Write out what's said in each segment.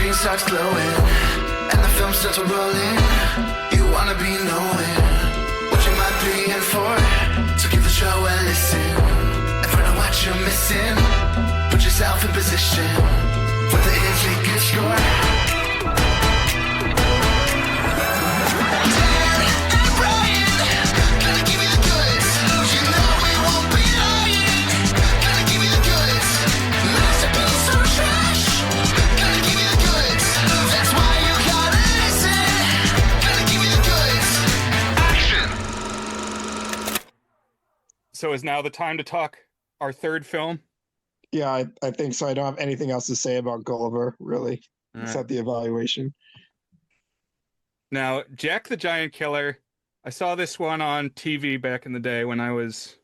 screen starts glowing, and the film starts rolling. You wanna be knowing what you might be in for. So give the show a listen and find out what you're missing. Put yourself in position for the is a good score. So is now the time to talk our third film? Yeah, I think so. I don't have anything else to say about Gulliver, really, except the evaluation. Now, Jack the Giant Killer, I saw this one on TV back in the day when I was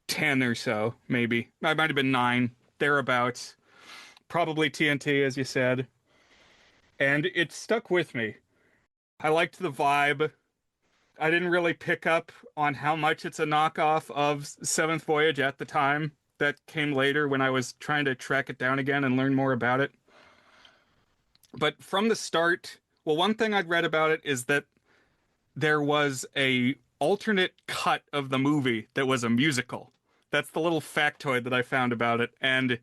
10 or so, maybe. I might have been 9, thereabouts. Probably TNT, as you said. And it stuck with me. I liked the vibe. I didn't really pick up on how much it's a knockoff of Seventh Voyage at the time. That came later when I was trying to track it down again and learn more about it. But from the start, well, one thing I'd read about it is that there was a alternate cut of the movie that was a musical. That's the little factoid that I found about it. And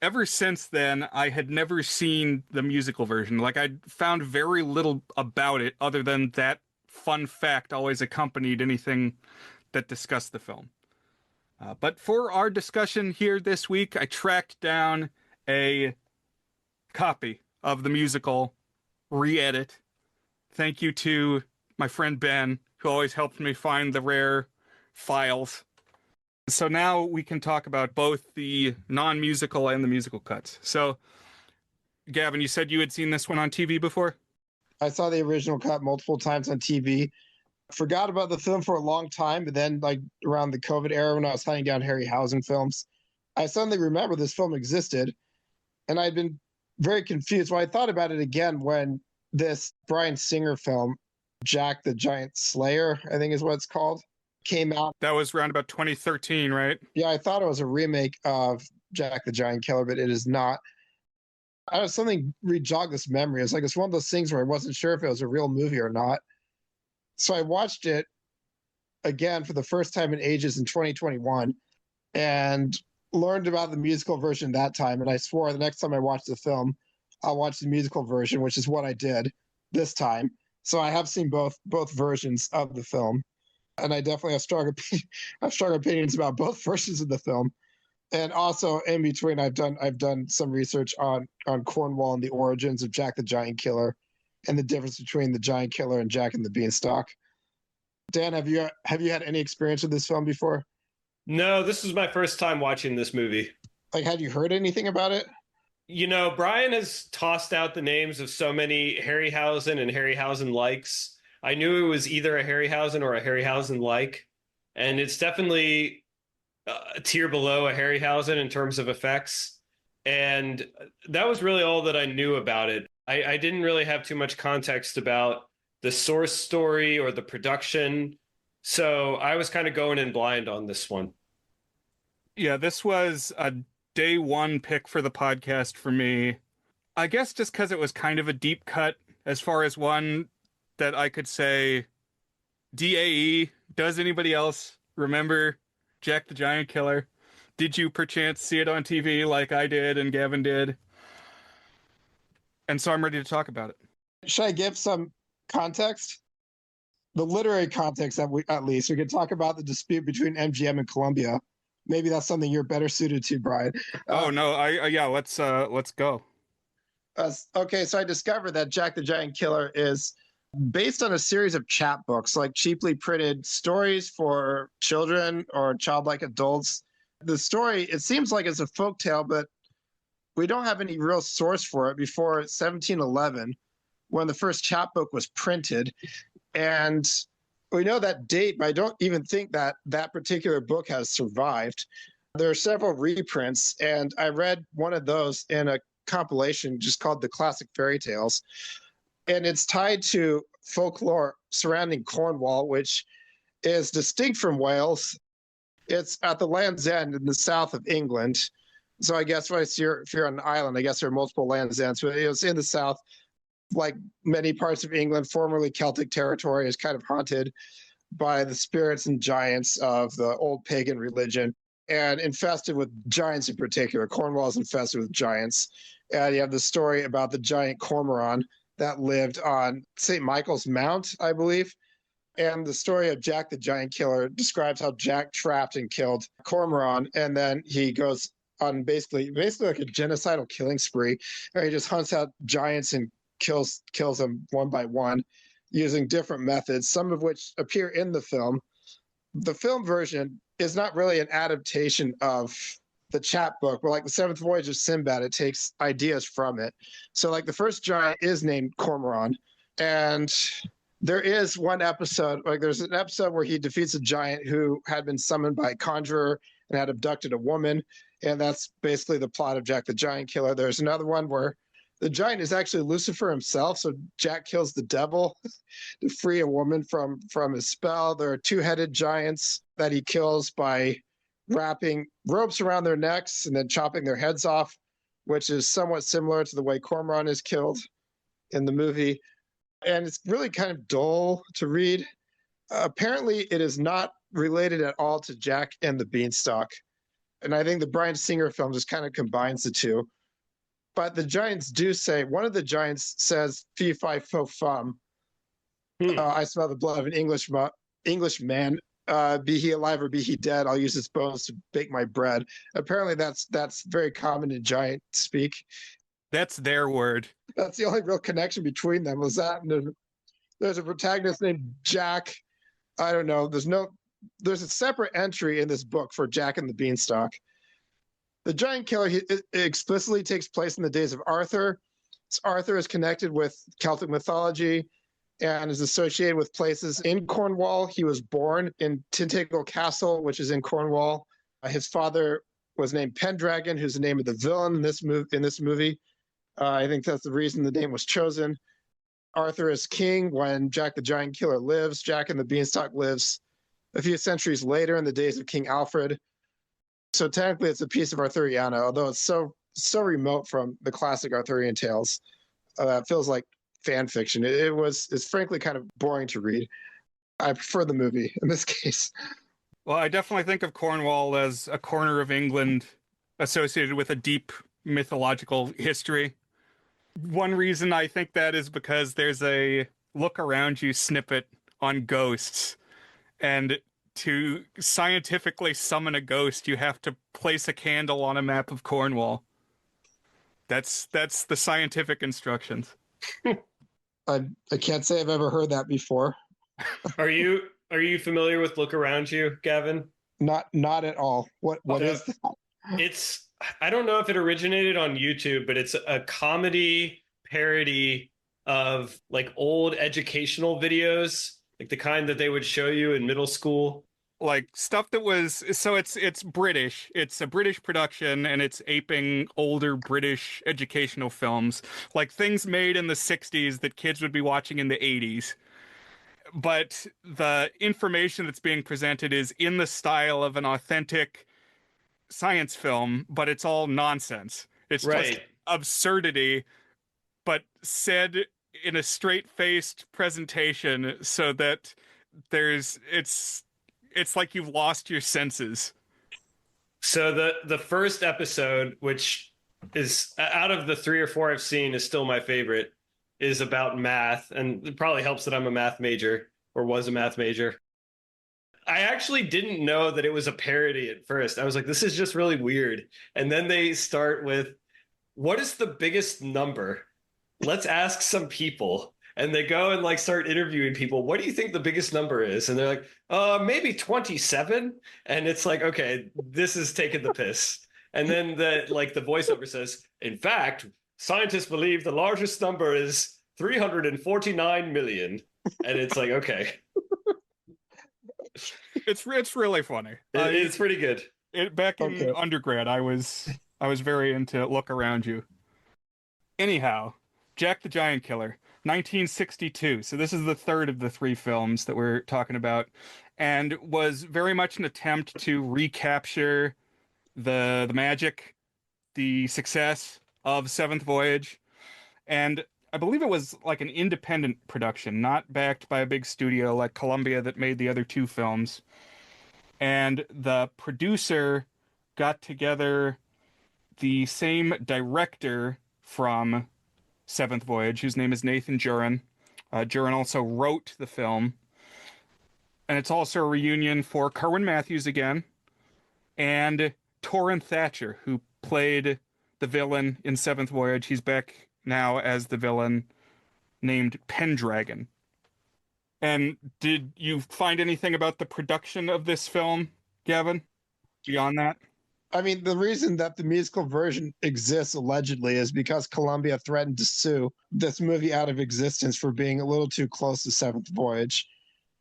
ever since then, I had never seen the musical version. Like, I'd found very little about it other than that fun fact always accompanied anything that discussed the film. But for our discussion here this week, I tracked down a copy of the musical re-edit. Thank you to my friend Ben, who always helped me find the rare files. So now we can talk about both the non-musical and the musical cuts. So, Gavin, you said you had seen this one on TV before? I saw the original cut multiple times on TV. Forgot about the film for a long time, but then like around the COVID era when I was hunting down Harryhausen films, I suddenly remember this film existed, and I'd been very confused. Well, I thought about it again when this Bryan Singer film, Jack the Giant Slayer, I think is what it's called, came out. That was around about 2013, right? Yeah, I thought it was a remake of Jack the Giant Killer, but it is not. I don't know, something re-jogged this memory. It's like it's one of those things where I wasn't sure if it was a real movie or not. So I watched it again for the first time in ages in 2021 and learned about the musical version that time. And I swore the next time I watch the film, I'll watch the musical version, which is what I did this time. So I have seen both versions of the film. And I definitely have strong opinions about both versions of the film. And also in between, I've done some research on Cornwall and the origins of Jack the Giant Killer and the difference between the Giant Killer and Jack and the Beanstalk. Dan, have you had any experience with this film before? No, this is my first time watching this movie. Like, had you heard anything about it? You know, Brian has tossed out the names of so many Harryhausen and Harryhausen likes. I knew it was either a Harryhausen or a Harryhausen like, and it's definitely a tier below a Harryhausen in terms of effects. And that was really all that I knew about it. I didn't really have too much context about the source story or the production. So I was kind of going in blind on this one. Yeah, this was a day one pick for the podcast for me. I guess just because it was kind of a deep cut as far as one that I could say, DAE, does anybody else remember Jack the Giant Killer? Did you perchance see it on TV like I did and Gavin did? And so I'm ready to talk about it. Should I give some context? The literary context, at least. We could talk about the dispute between MGM and Columbia. Maybe that's something you're better suited to, Brian. Let's go. Okay, so I discovered that Jack the Giant Killer is based on a series of chapbooks, like cheaply printed stories for children or childlike adults. The story, it seems like it's a folktale, but we don't have any real source for it before 1711, when the first chapbook was printed. And we know that date, but I don't even think that that particular book has survived. There are several reprints, and I read one of those in a compilation just called The Classic Fairy Tales. And it's tied to folklore surrounding Cornwall, which is distinct from Wales. It's at the Land's End in the south of England. So I guess if you're on an island, I guess there are multiple lands ends. But it was in the south, like many parts of England, formerly Celtic territory, is kind of haunted by the spirits and giants of the old pagan religion and infested with giants in particular. Cornwall is infested with giants. And you have the story about the giant cormorant that lived on St. Michael's Mount, I believe. And the story of Jack the Giant Killer describes how Jack trapped and killed Cormoran, and then he goes on basically like a genocidal killing spree, where he just hunts out giants and kills them one by one using different methods, some of which appear in the film. The film version is not really an adaptation of the chapbook, but like the Seventh Voyage of Sinbad, it takes ideas from it. So like the first giant is named Cormoran, and there is one episode, like there's an episode where he defeats a giant who had been summoned by a conjurer and had abducted a woman. And that's basically the plot of Jack the Giant Killer. There's another one where the giant is actually Lucifer himself. So Jack kills the devil to free a woman from his spell. There are two-headed giants that he kills by wrapping ropes around their necks and then chopping their heads off, which is somewhat similar to the way Cormoran is killed in the movie. And it's really kind of dull to read. Apparently, it is not related at all to Jack and the Beanstalk. And I think the Bryan Singer film just kind of combines the two. But the giants do say, one of the giants says, fee, fi, fo, fum. I smell the blood of an Englishman. Be he alive or be he dead, I'll use his bones to bake my bread. Apparently, that's very common in giant speak. That's their word. That's the only real connection between them was that. And there's a protagonist named Jack. I don't know. There's a separate entry in this book for Jack and the Beanstalk. The Giant Killer it explicitly takes place in the days of Arthur. Arthur is connected with Celtic mythology and is associated with places in Cornwall. He was born in Tintagel Castle, which is in Cornwall. His father was named Pendragon, who's the name of the villain in this movie. I think that's the reason the name was chosen. Arthur is king when Jack the Giant Killer lives. Jack and the Beanstalk lives a few centuries later in the days of King Alfred. So technically it's a piece of Arthuriana, although it's so remote from the classic Arthurian tales. It feels like fan fiction. It's frankly kind of boring to read. I prefer the movie in this case. Well, I definitely think of Cornwall as a corner of England associated with a deep mythological history. One reason I think that is because there's a look around you snippet on ghosts, and to scientifically summon a ghost, you have to place a candle on a map of Cornwall. That's the scientific instructions. I can't say I've ever heard that before. Are you familiar with Look Around You, Gavin? Not at all. What is that? I don't know if it originated on YouTube, but it's a comedy parody of like old educational videos, like the kind that they would show you in middle school. Like stuff that was, so it's British. It's a British production and it's aping older British educational films, like things made in the 60s that kids would be watching in the 80s. But the information that's being presented is in the style of an authentic science film, but it's all nonsense. It's just absurdity, but said in a straight-faced presentation so that it's like you've lost your senses. So the first episode, which is out of the 3 or 4 I've seen, is still my favorite, is about math, and it probably helps that I'm a math major, or was a math major. I actually didn't know that it was a parody at first. I was like, this is just really weird. And then they start with, what is the biggest number? Let's ask some people. And they go and like start interviewing people. What do you think the biggest number is? And they're like, maybe 27. And it's like, okay, this is taking the piss. And then the voiceover says, in fact, scientists believe the largest number is 349 million. And it's like, okay. It's really funny. It's pretty good. Back in undergrad, I was very into Look Around You. Anyhow, Jack the Giant Killer, 1962. So this is the third of the 3 films that we're talking about, and was very much an attempt to recapture the magic the success of Seventh Voyage, and I believe it was like an independent production, not backed by a big studio like Columbia that made the other two films. And the producer got together the same director from Seventh Voyage, whose name is Nathan Juran. Juran also wrote the film. And it's also a reunion for Kerwin Matthews again, and Torrin Thatcher, who played the villain in Seventh Voyage. He's back now as the villain named Pendragon. And did you find anything about the production of this film, Gavin, beyond that? I mean, the reason that the musical version exists allegedly is because Columbia threatened to sue this movie out of existence for being a little too close to Seventh Voyage,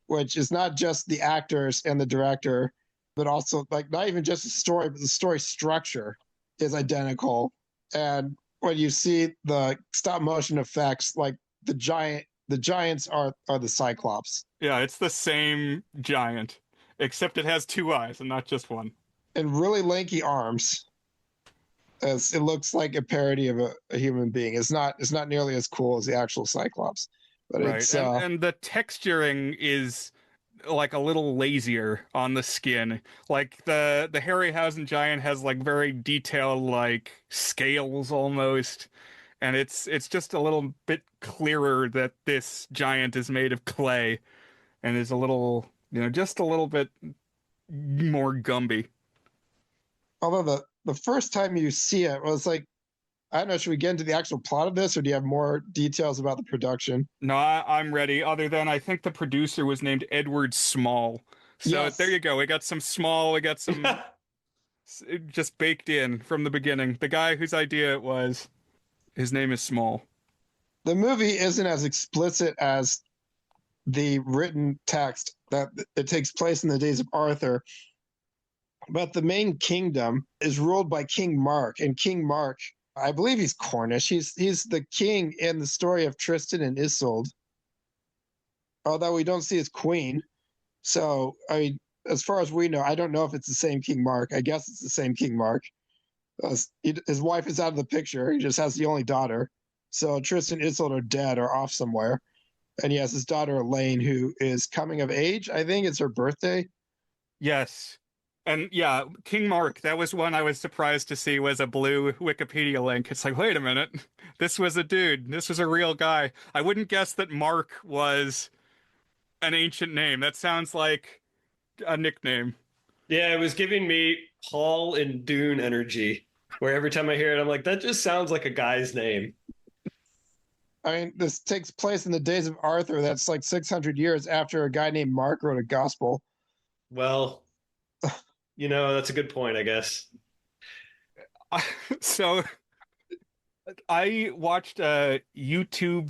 which is not just the actors and the director, but also like not even just the story, but the story structure is identical. And when you see the stop motion effects, like the giants are the Cyclops. Yeah, it's the same giant, except it has two eyes and not just one. And really lanky arms. As it looks like a parody of a human being. It's not nearly as cool as the actual Cyclops. But Right, it's and the texturing is like a little lazier on the skin. Like the Harryhausen giant has like very detailed like scales almost, and it's just a little bit clearer that this giant is made of clay and is a little, just a little bit more Gumby. although the first time you see it was like, I don't know, should we get into the actual plot of this, or do you have more details about the production? No, I'm ready. Other than I think the producer was named Edward Small. So Yes. there you go. We got some Small. We got some just baked in from the beginning. The guy whose idea it was, his name is Small. The movie isn't as explicit as the written text that it takes place in the days of Arthur, but the main kingdom is ruled by King Mark, and King Mark, I believe he's Cornish. He's the king in the story of Tristan and Isolde, although we don't see his queen. So, I mean, as far as we know, I don't know if it's the same King Mark. I guess it's the same King Mark. His wife is out of the picture. He just has the only daughter. So Tristan and Isolde are dead or off somewhere. And he has his daughter Elaine, who is coming of age. I think it's her birthday. Yes. And yeah, King Mark, that was one I was surprised to see was a blue Wikipedia link. It's like, wait a minute. This was a dude. This was a real guy. I wouldn't guess that Mark was an ancient name. That sounds like a nickname. Yeah, it was giving me Paul and Dune energy, where every time I hear it, I'm like, that just sounds like a guy's name. I mean, this takes place in the days of Arthur. That's like 600 years after a guy named Mark wrote a gospel. Well, that's a good point, I guess. So I watched another YouTube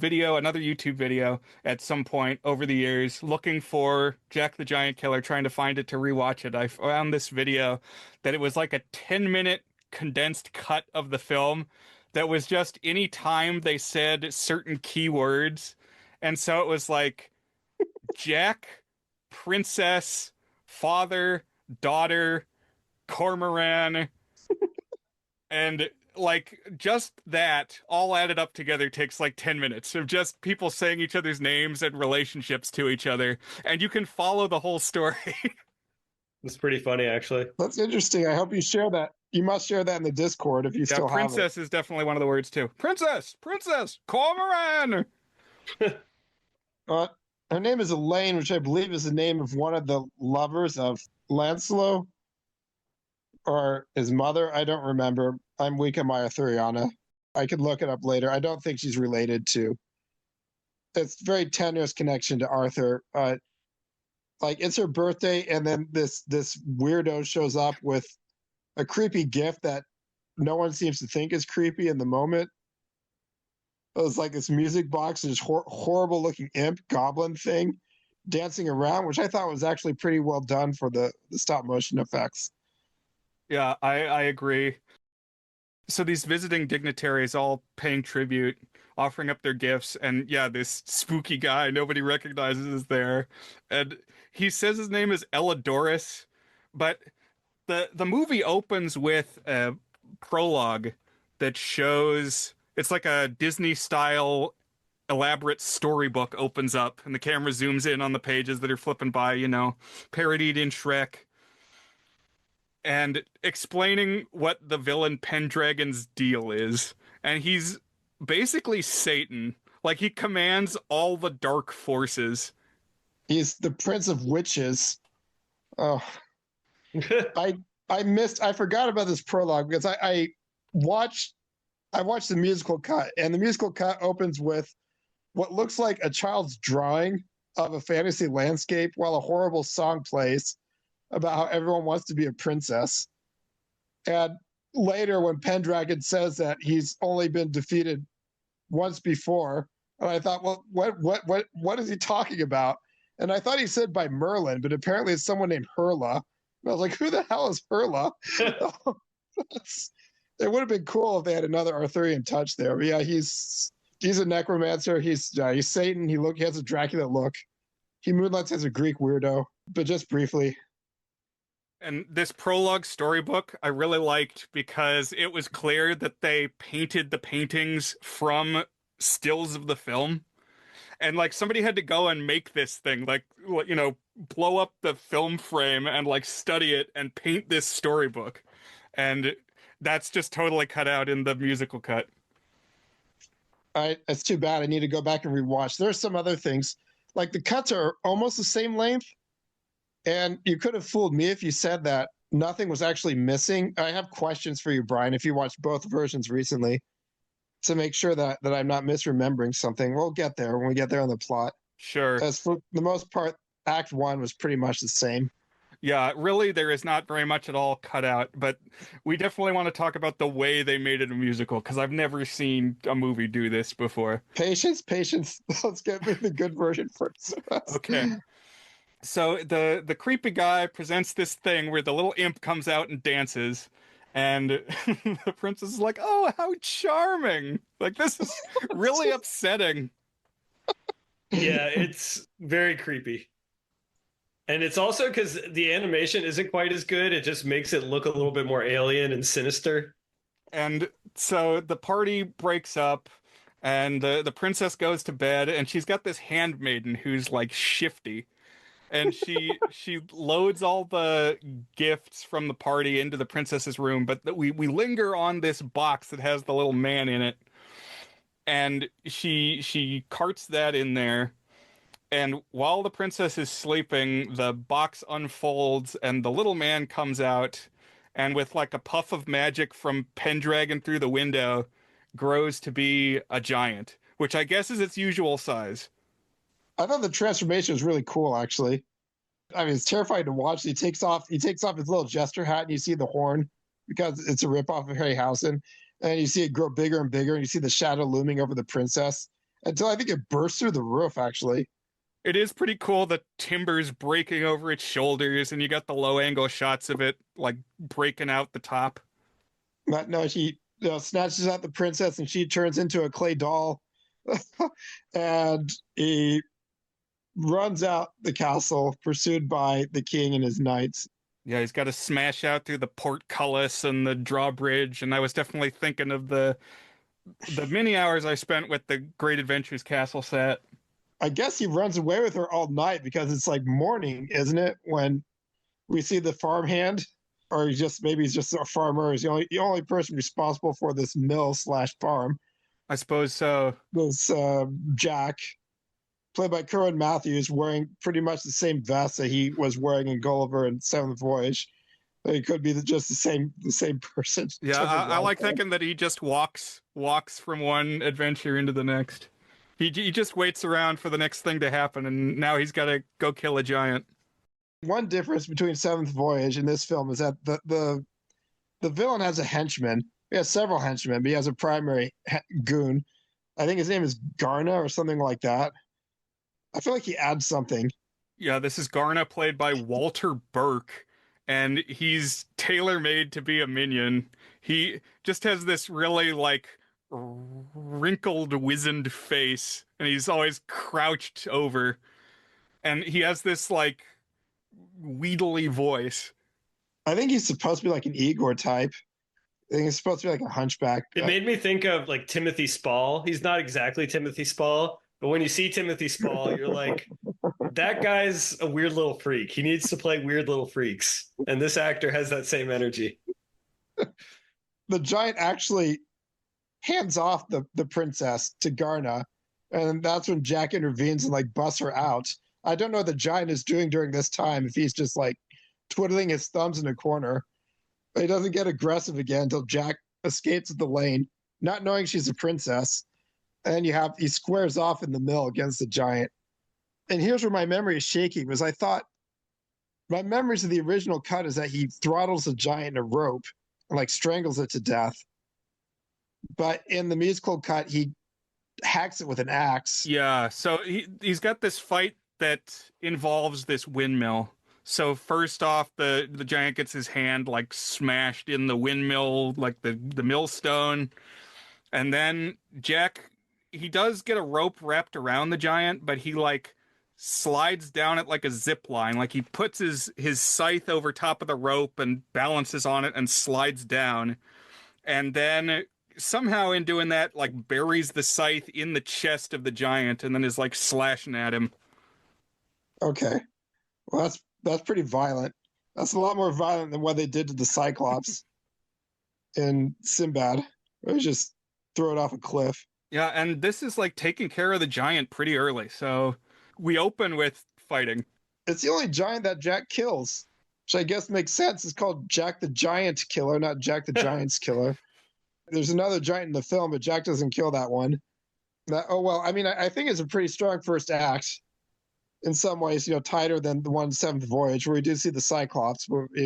video at some point over the years looking for Jack the Giant Killer, trying to find it to rewatch it. I found this video that it was like a 10-minute condensed cut of the film that was just any time they said certain keywords. And so it was like Jack, princess, father, daughter, cormoran, and like just that all added up together takes like 10 minutes of just people saying each other's names and relationships to each other, and you can follow the whole story. It's pretty funny, actually. That's interesting. I hope you share that. You must share that in the Discord if you still have it. Princess is definitely one of the words too. Princess, cormoran. Her name is Elaine, which I believe is the name of one of the lovers of Lancelot, or his mother. I don't remember. I'm weak on my Arthuriana. I could look it up later. I don't think she's related to. It's very tenuous connection to Arthur. Like it's her birthday, and then this weirdo shows up with a creepy gift that no one seems to think is creepy in the moment. It was like this music box and this horrible looking imp goblin thing dancing around, which I thought was actually pretty well done for the stop motion effects. Yeah, I agree. So these visiting dignitaries all paying tribute, offering up their gifts, and yeah, this spooky guy nobody recognizes is there. And he says his name is Elidorus, but the movie opens with prologue that shows it's like a Disney style elaborate storybook opens up and the camera zooms in on the pages that are flipping by, parodied in Shrek, and explaining what the villain Pendragon's deal is. And he's basically Satan. Like, he commands all the dark forces. He's the Prince of Witches. Oh, I forgot about this prologue because I watched the musical cut, and the musical cut opens with what looks like a child's drawing of a fantasy landscape while a horrible song plays about how everyone wants to be a princess. And later, when Pendragon says that he's only been defeated once before, and I thought, well, what is he talking about? And I thought he said by Merlin, but apparently it's someone named Hurla. And I was like, who the hell is Hurla? It would have been cool if they had another Arthurian touch there. But yeah, he's a necromancer. He's Satan. He has a Dracula look. He moonlights as a Greek weirdo, but just briefly. And this prologue storybook I really liked because it was clear that they painted the paintings from stills of the film. And like somebody had to go and make this thing, like, blow up the film frame and like study it and paint this storybook. And that's just totally cut out in the musical cut. It's too bad. I need to go back and rewatch. There's some other things. Like the cuts are almost the same length. And you could have fooled me if you said that nothing was actually missing. I have questions for you, Brian, if you watched both versions recently, to make sure that I'm not misremembering something. We'll get there when we get there on the plot. Sure. As for the most part, Act 1 was pretty much the same. Yeah, really, there is not very much at all cut out, but we definitely want to talk about the way they made it a musical, because I've never seen a movie do this before. Patience. Let's get the good version first. Okay. So the creepy guy presents this thing where the little imp comes out and dances, and the princess is like, oh, how charming. Like, this is really upsetting. Yeah, it's very creepy. And it's also because the animation isn't quite as good. It just makes it look a little bit more alien and sinister. And so the party breaks up, and the princess goes to bed, and she's got this handmaiden who's like shifty. And she loads all the gifts from the party into the princess's room, but we linger on this box that has the little man in it. And she carts that in there. And while the princess is sleeping, the box unfolds and the little man comes out, and with like a puff of magic from Pendragon through the window, grows to be a giant, which I guess is its usual size. I thought the transformation was really cool, actually. I mean, it's terrifying to watch. He takes off his little jester hat, and you see the horn because it's a ripoff of Harryhausen, and you see it grow bigger and bigger, and you see the shadow looming over the princess until I think it bursts through the roof, actually. It is pretty cool, the timbers breaking over its shoulders, and you got the low angle shots of it like breaking out the top. No, she snatches out the princess, and she turns into a clay doll, and he runs out the castle, pursued by the king and his knights. Yeah, he's got to smash out through the portcullis and the drawbridge, and I was definitely thinking of the many hours I spent with the Great Adventures castle set. I guess he runs away with her all night because it's like morning, isn't it? When we see the farmhand, or he's just a farmer. He's the only person responsible for this mill/farm. I suppose so. This Jack, played by Kerwin Matthews, wearing pretty much the same vest that he was wearing in Gulliver and Seventh Voyage. He could be just the same person. Yeah, I like thinking that he just walks from one adventure into the next. He just waits around for the next thing to happen, and now he's got to go kill a giant. One difference between Seventh Voyage and this film is that the villain has a henchman. He has several henchmen, but he has a primary goon. I think his name is Garna or something like that. I feel like he adds something. Yeah, this is Garna, played by Walter Burke, and he's tailor-made to be a minion. He just has this really like wrinkled, wizened face, and he's always crouched over, and he has this like wheedly voice. I think he's supposed to be like an Igor type. I think it's supposed to be like a hunchback. It made me think of like Timothy Spall. He's not exactly Timothy Spall, but when you see Timothy Spall, you're like, that guy's a weird little freak. He needs to play weird little freaks. And this actor has that same energy. The giant actually hands off the princess to Garna, and that's when Jack intervenes and like busts her out. I don't know what the giant is doing during this time, if he's just like twiddling his thumbs in a corner. But he doesn't get aggressive again until Jack escapes the lane, not knowing she's a princess. And he squares off in the mill against the giant. And here's where my memory is shaky, was I thought my memories of the original cut is that he throttles the giant in a rope and like strangles it to death. But in the musical cut, he hacks it with an axe. Yeah, so he's got this fight that involves this windmill. So first off, the giant gets his hand like smashed in the windmill, like the millstone. And then Jack, he does get a rope wrapped around the giant, but he like slides down it like a zip line. Like he puts his scythe over top of the rope and balances on it and slides down. And then somehow in doing that, like buries the scythe in the chest of the giant and then is like slashing at him. Okay. Well, that's pretty violent. That's a lot more violent than what they did to the Cyclops in Sinbad. It was just throw it off a cliff. Yeah, and this is like taking care of the giant pretty early. So we open with fighting. It's the only giant that Jack kills, which I guess makes sense. It's called Jack the Giant Killer, not Jack the Giant's Killer. There's another giant in the film, but Jack doesn't kill that one. I mean, I think it's a pretty strong first act in some ways, tighter than the one Seventh Voyage, where we do see the Cyclops, where, they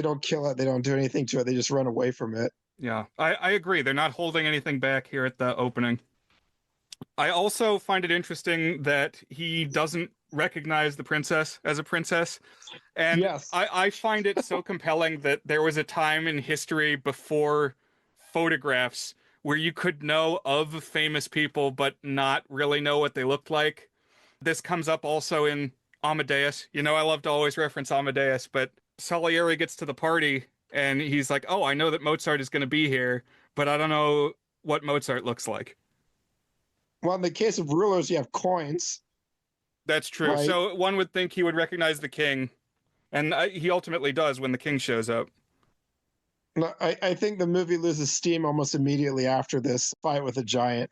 don't kill it, they don't do anything to it, they just run away from it. Yeah, I agree. They're not holding anything back here at the opening. I also find it interesting that he doesn't recognize the princess as a princess. And yes. I find it so compelling that there was a time in history before photographs where you could know of famous people but not really know what they looked like. This comes up also in Amadeus. I love to always reference Amadeus, but Salieri gets to the party and he's like, oh, I know that Mozart is going to be here, but I don't know what Mozart looks like. Well, in the case of rulers, you have coins. That's true. Right. So one would think he would recognize the king, and he ultimately does when the king shows up. No, I think the movie loses steam almost immediately after this fight with the giant.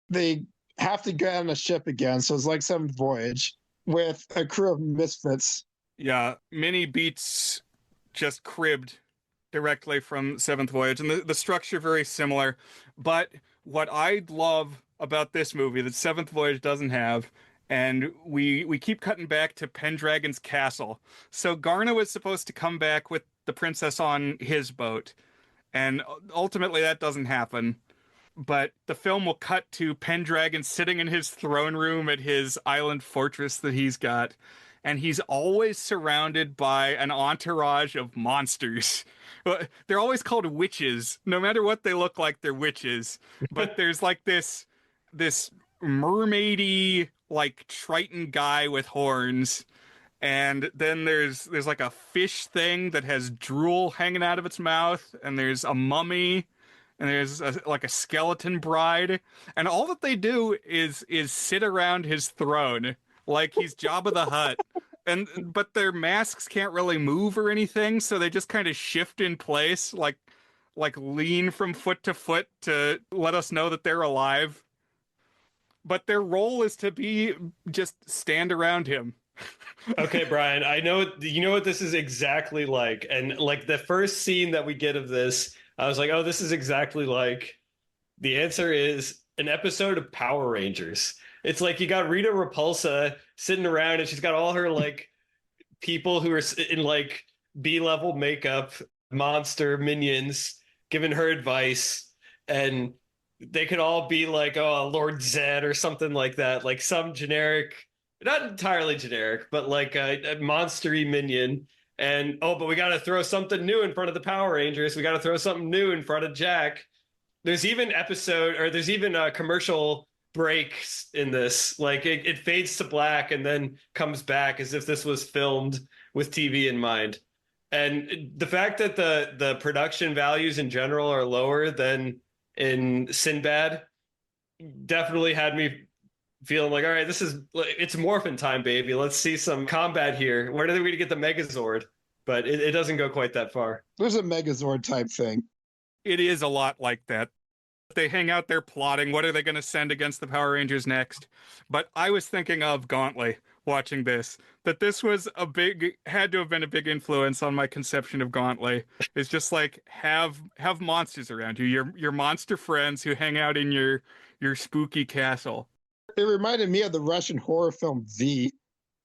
They have to get on a ship again, so it's like Seventh Voyage, with a crew of misfits. Yeah, mini beats just cribbed directly from Seventh Voyage, and the structure very similar. But what I love about this movie that Seventh Voyage doesn't have, and we keep cutting back to Pendragon's castle. So Garna was supposed to come back with the princess on his boat, and ultimately that doesn't happen. But the film will cut to Pendragon sitting in his throne room at his island fortress that he's got, and he's always surrounded by an entourage of monsters. They're always called witches. No matter what they look like, they're witches. But there's like this mermaidy, like Triton guy with horns. And then there's like a fish thing that has drool hanging out of its mouth. And there's a mummy. And there's like a skeleton bride. And all that they do is sit around his throne like he's Jabba the Hutt. But their masks can't really move or anything, so they just kind of shift in place, like lean from foot to let us know that they're alive. But their role is to be just stand around him. Okay, Brian, you know what this is exactly like. And like the first scene that we get of this, I was like, oh, this is exactly like, the answer is an episode of Power Rangers. It's like you got Rita Repulsa sitting around and she's got all her like people who are in like B-level makeup, monster minions giving her advice, and they could all be like, oh, Lord Zed or something like that, like some generic, not entirely generic, but like a monstery minion. And but we got to throw something new in front of the Power Rangers. We got to throw something new in front of Jack. There's even commercial breaks in this. Like it fades to black and then comes back as if this was filmed with TV in mind. And the fact that the production values in general are lower than in Sinbad definitely had me feeling like, all right, it's morphin time, baby. Let's see some combat here. Where are we going to get the Megazord? But it doesn't go quite that far. There's a Megazord type thing. It is a lot like that. They hang out there plotting. What are they going to send against the Power Rangers next? But I was thinking of Gauntlet watching this, that this was had to have been a big influence on my conception of Gauntlet. It's just like have monsters around you, your monster friends who hang out in your spooky castle. It reminded me of the Russian horror film V,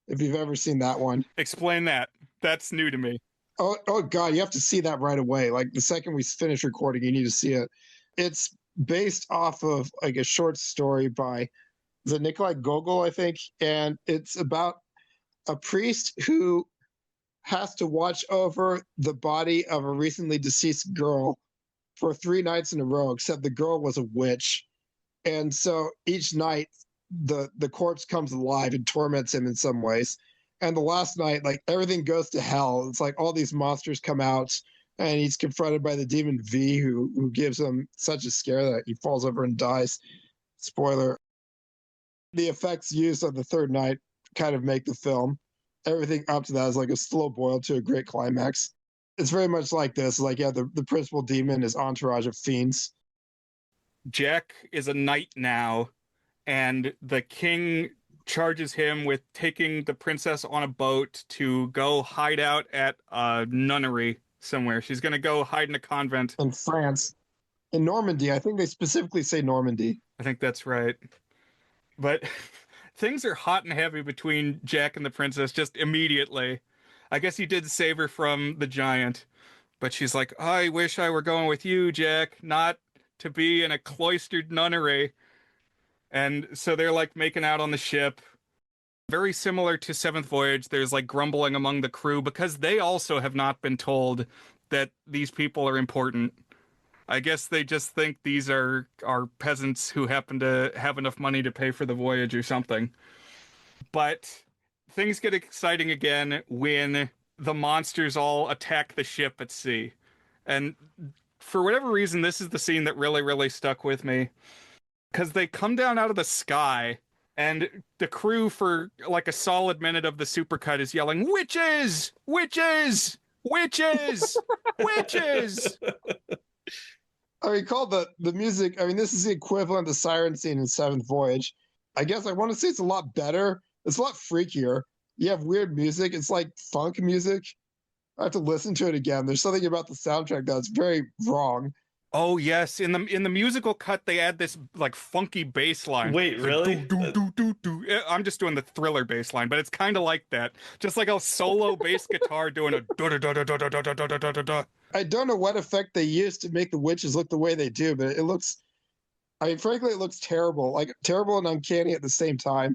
if you've ever seen that one. Explain that. That's new to me. Oh God, you have to see that right away. Like the second we finish recording, you need to see it. It's based off of like a short story by Nikolai Gogol, I think, and it's about a priest who has to watch over the body of a recently deceased girl for 3 nights in a row, except the girl was a witch. And so each night the corpse comes alive and torments him in some ways. And the last night, like everything goes to hell. It's like all these monsters come out and he's confronted by the demon V who gives him such a scare that he falls over and dies. Spoiler. The effects used on the third night kind of make the film. Everything up to that is like a slow boil to a great climax. It's very much like this. Like, yeah, the principal demon is entourage of fiends. Jack is a knight now, and the king charges him with taking the princess on a boat to go hide out at a nunnery somewhere. She's going to go hide in a convent. In France. In Normandy. I think they specifically say Normandy. I think that's right. But things are hot and heavy between Jack and the princess just immediately. I guess he did save her from the giant, but she's like, oh, I wish I were going with you, Jack, not to be in a cloistered nunnery. And so they're like making out on the ship. Very similar to Seventh Voyage, there's like grumbling among the crew because they also have not been told that these people are important. I guess they just think these are peasants who happen to have enough money to pay for the voyage or something. But things get exciting again when the monsters all attack the ship at sea. And for whatever reason, this is the scene that really, really stuck with me. Because they come down out of the sky, and the crew for like a solid minute of the supercut is yelling, witches! Witches! Witches! Witches! I recall the music. I mean, this is the equivalent of the siren scene in Seventh Voyage. I guess I want to say it's a lot better. It's a lot freakier. You have weird music. It's like funk music. I have to listen to it again. There's something about the soundtrack that's very wrong. Oh yes, in the musical cut they add this like funky bass line. Wait, It's really? Like, do, do, do, do, do. I'm just doing the Thriller bass line, but it's kind of like that. Just like a solo bass guitar doing a da da da da da da da da da da da. I don't know what effect they used to make the witches look the way they do, but it looks, I mean, frankly, it looks terrible. Like terrible and uncanny at the same time.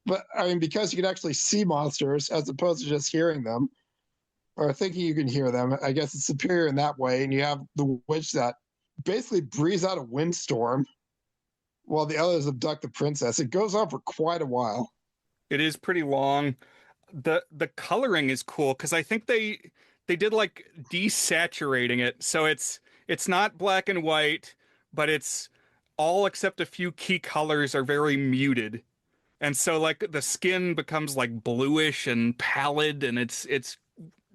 But I mean, because you can actually see monsters as opposed to just hearing them or thinking you can hear them, I guess it's superior in that way. And you have the witch that basically breathes out a windstorm while the others abduct the princess. It goes on for quite a while. It is pretty long. The coloring is cool because I think they did like desaturating it, so it's not black and white, but it's all except a few key colors are very muted. And so like the skin becomes like bluish and pallid, and it's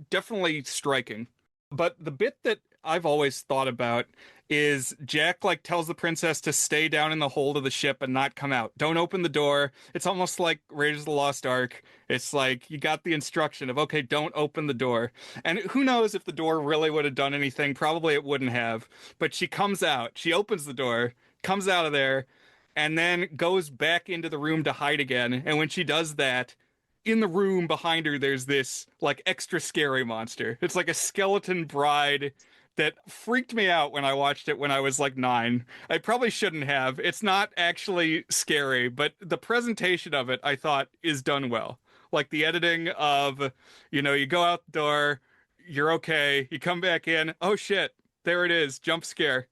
definitely striking. But the bit that I've always thought about is Jack like tells the princess to stay down in the hold of the ship and not come out. Don't open the door. It's almost like Raiders of the Lost Ark. It's like you got the instruction of, okay, don't open the door. And who knows if the door really would have done anything. Probably it wouldn't have. But she comes out. She opens the door, comes out of there, and then goes back into the room to hide again. And when she does that, in the room behind her, there's this like extra scary monster. It's like a skeleton bride that freaked me out when I watched it when I was like 9. I probably shouldn't have. It's not actually scary, but the presentation of it, I thought, is done well. Like the editing of, you go out the door, you're okay, you come back in, oh shit, there it is, jump scare.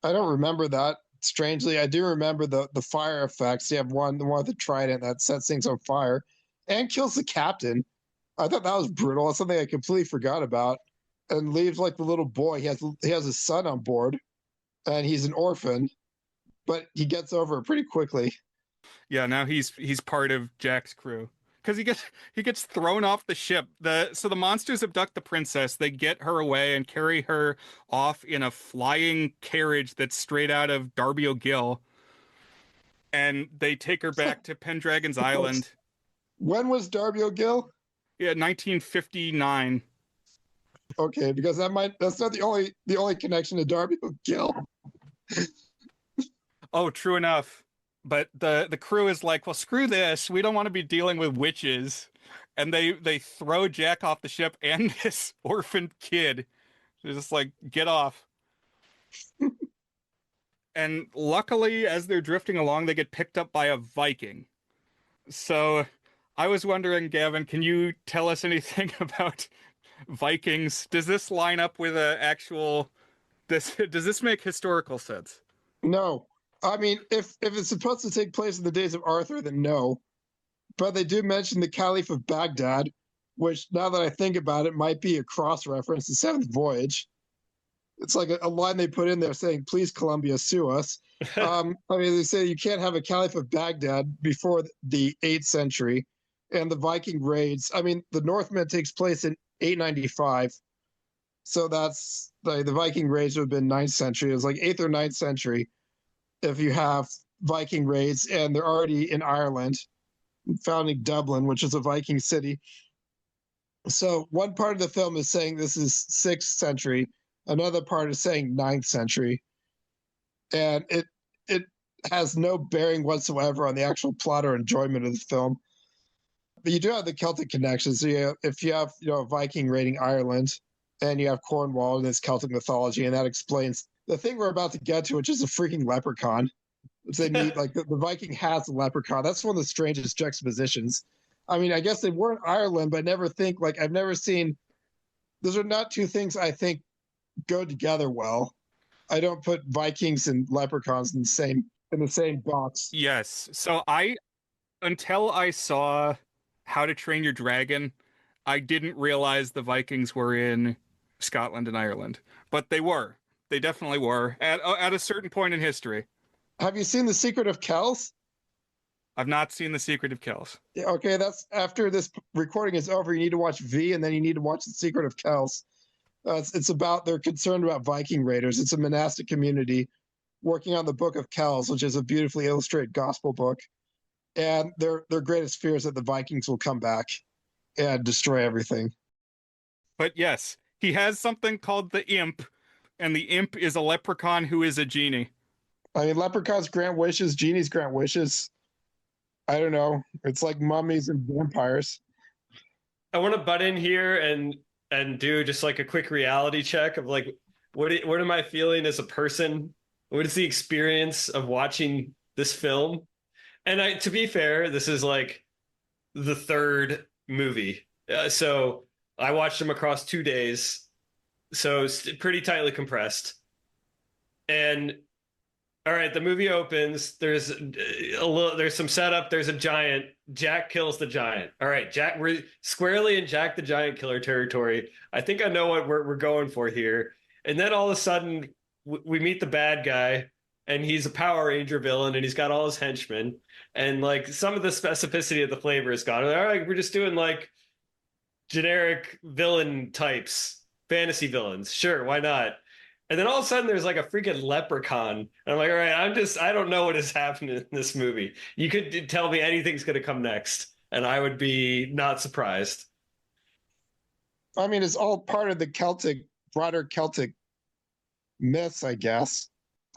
I don't remember that. Strangely, I do remember the fire effects. You have the one with the trident that sets things on fire and kills the captain. I thought that was brutal. That's something I completely forgot about. And leaves like the little boy. He has a son on board, and he's an orphan, but he gets over it pretty quickly. Yeah, now he's part of Jack's crew because he gets thrown off the ship. The monsters abduct the princess. They get her away and carry her off in a flying carriage that's straight out of Darby O'Gill, and they take her back to Pendragon's Island. When was Darby O'Gill? Yeah, 1959. Okay, because that's not the only connection to Darby O'Gill. Oh, true enough. But the crew is like, well, screw this. We don't want to be dealing with witches. And they throw Jack off the ship and this orphaned kid. They're just like, get off. And luckily, as they're drifting along, they get picked up by a Viking. So I was wondering, Gavin, can you tell us anything about Vikings? Does this line up with a actual... Does this make historical sense? No. I mean, if it's supposed to take place in the days of Arthur, then no. But they do mention the Caliph of Baghdad, which, now that I think about it, might be a cross-reference to Seventh Voyage. It's like a line they put in there saying, please, Columbia, sue us. I mean, they say you can't have a Caliph of Baghdad before the 8th century. And the Viking raids, I mean, the Northman takes place in 895. So that's, the Viking raids would have been 9th century. It was like 8th or 9th century. If you have Viking raids, and they're already in Ireland, founding Dublin, which is a Viking city. So one part of the film is saying this is 6th century, another part is saying 9th century, and it has no bearing whatsoever on the actual plot or enjoyment of the film. But you do have the Celtic connections. So if you have Viking raiding Ireland, and you have Cornwall and its Celtic mythology, and that explains the thing we're about to get to, which is a freaking leprechaun. They meet, like, the Viking has a leprechaun. That's one of the strangest juxtapositions. I mean, I guess they were in Ireland, but I've never seen, those are not two things I think go together well. I don't put Vikings and leprechauns in the same box. Yes. So until I saw How to Train Your Dragon, I didn't realize the Vikings were in Scotland and Ireland, but they were. They definitely were at a certain point in history. Have you seen The Secret of Kells? I've not seen The Secret of Kells. Okay, that's after this recording is over. You need to watch V, and then you need to watch The Secret of Kells. It's about, they're concerned about Viking raiders. It's a monastic community working on the Book of Kells, which is a beautifully illustrated gospel book. And their greatest fear is that the Vikings will come back and destroy everything. But yes, he has something called the Imp, and the Imp is a leprechaun who is a genie. I mean, leprechauns grant wishes, genies grant wishes. I don't know. It's like mummies and vampires. I want to butt in here and do just like a quick reality check of like what am I feeling as a person? What is the experience of watching this film? And to be fair, this is like the third movie. So I watched them across 2 days. So pretty tightly compressed. And all right, the movie opens. There's some setup. There's a giant. Jack kills the giant. All right, we're squarely in Jack the Giant Killer territory. I think I know what we're going for here. And then all of a sudden, we meet the bad guy, and he's a Power Ranger villain, and he's got all his henchmen. And like some of the specificity of the flavor is gone. All right, we're just doing like generic villain types, fantasy villains. Sure, why not? And then all of a sudden there's like a freaking leprechaun. And I'm like, all right, I don't know what is happening in this movie. You could tell me anything's going to come next, and I would be not surprised. I mean, it's all part of the broader Celtic myths, I guess.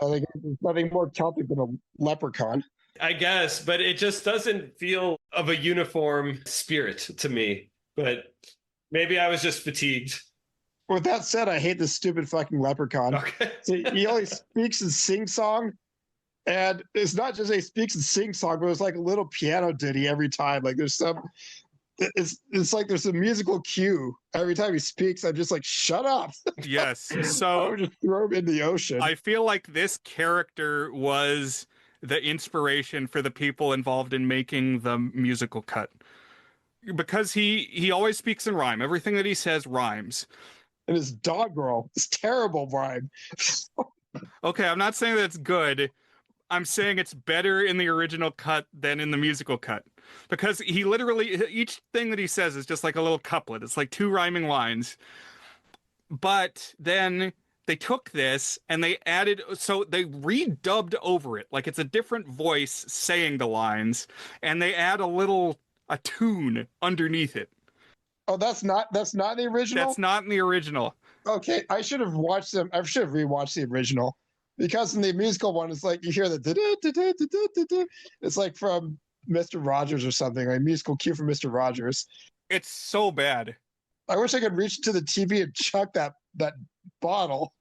I think there's nothing more Celtic than a leprechaun. I guess, but it just doesn't feel of a uniform spirit to me. But maybe I was just fatigued. With that said, I hate this stupid fucking leprechaun. Okay. So he only speaks and sing-song, and it's not just he speaks and sing-song, but it's like a little piano ditty every time. Like there's it's like there's a musical cue every time he speaks. I'm just like, shut up. Yes. I So would just throw him in the ocean. I feel like this character was the inspiration for the people involved in making the musical cut. because he always speaks in rhyme. Everything that he says rhymes. And his doggerel is terrible rhyme. Okay, I'm not saying that it's good. I'm saying it's better in the original cut than in the musical cut. Because he literally, each thing that he says is just like a little couplet. It's like two rhyming lines. But then they took this and they added, so they redubbed over it. Like it's a different voice saying the lines, and they add a tune underneath it. Oh, that's not the original? That's not in the original. Okay, I should have watched them. I should have rewatched the original. Because in the musical one, it's like you hear the da-da-da-da-da-da-da. It's like from Mr. Rogers or something, like a musical cue from Mr. Rogers. It's so bad. I wish I could reach to the TV and chuck that bottle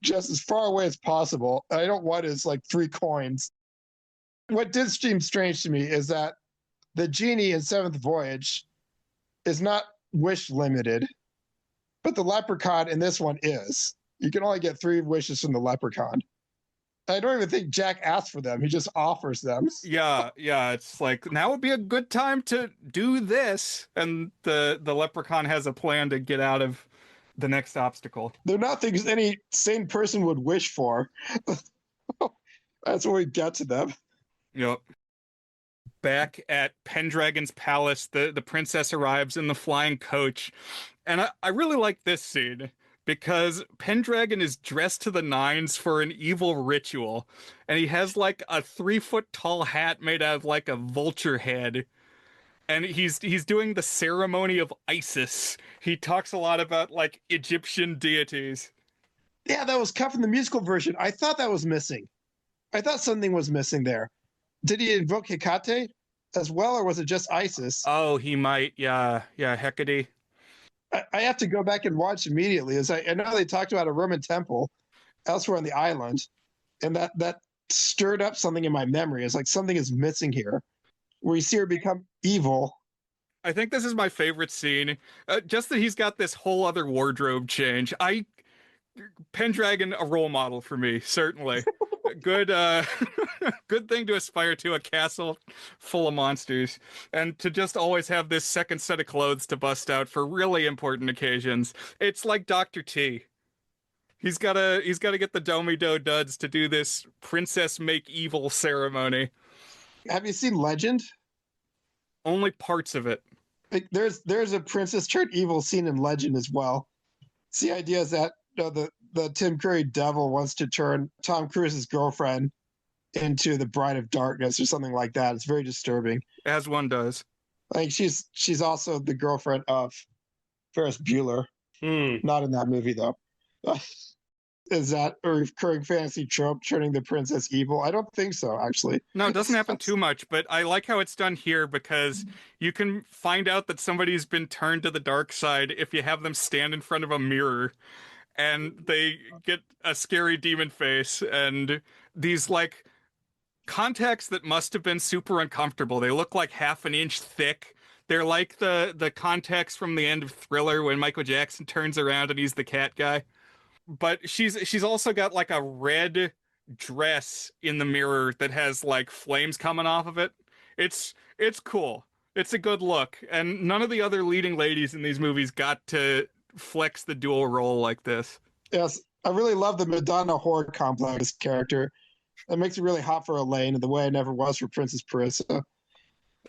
just as far away as possible. And I don't want is like 3 coins. What did seem strange to me is that the genie in Seventh Voyage is not wish limited, but the leprechaun in this one is. You can only get 3 wishes from the leprechaun. I don't even think Jack asked for them. He just offers them. Yeah. It's like, now would be a good time to do this. And the leprechaun has a plan to get out of the next obstacle. They're not things any sane person would wish for. That's when we get to them. Yep. Back at Pendragon's palace, the princess arrives in the flying coach. And I really like this scene, because Pendragon is dressed to the nines for an evil ritual, and he has like a 3-foot tall hat made out of like a vulture head, and he's doing the ceremony of Isis. He talks a lot about like Egyptian deities. Yeah, that was cut from the musical version. I thought that was missing. I thought something was missing there. Did he invoke Hecate as well, or was it just Isis? Oh, he might. Yeah, Hecate. I have to go back and watch immediately. As I know they talked about a Roman temple elsewhere on the island, and that stirred up something in my memory. It's like something is missing here, where you see her become evil. I think this is my favorite scene. Just that he's got this whole other wardrobe change. Pendragon, a role model for me, certainly. Good good thing to aspire to, a castle full of monsters, and to just always have this second set of clothes to bust out for really important occasions. It's like Dr. T. He's gotta get the Domi-Do duds to do this princess make evil ceremony. Have you seen Legend? Only parts of it. Like, there's a princess turned evil scene in Legend as well. It's the idea is that the Tim Curry devil wants to turn Tom Cruise's girlfriend into the Bride of Darkness or something like that. It's very disturbing. As one does. I think she's also the girlfriend of Ferris Bueller. Not in that movie though. Is that a recurring fantasy trope, turning the princess evil? I don't think so, actually. No, it doesn't happen too much, but I like how it's done here, because you can find out that somebody's been turned to the dark side if you have them stand in front of a mirror, and they get a scary demon face, and these like contacts that must have been super uncomfortable. They look like half an inch thick. They're like the contacts from the end of Thriller when Michael Jackson turns around and he's the cat guy. But she's also got like a red dress in the mirror that has like flames coming off of it. It's cool. It's a good look. And none of the other leading ladies in these movies got to flex the dual role like this. Yes, I really love the Madonna whore complex character. That makes it really hot for Elaine, and the way I never was for Princess Parissa.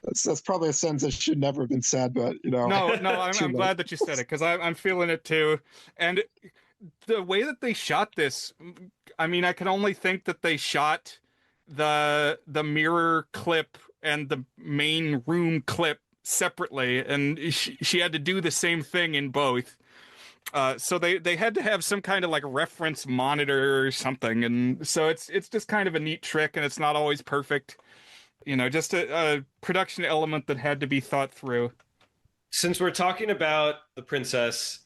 That's probably a sentence that should never have been said, but you know. No, I'm glad that you said it, because I'm feeling it too. And the way that they shot this, I mean, I can only think that they shot the mirror clip and the main room clip separately, and she had to do the same thing in both. So they had to have some kind of like reference monitor or something, and so it's just kind of a neat trick, and it's not always perfect. You know, just a production element that had to be thought through. Since we're talking about the princess,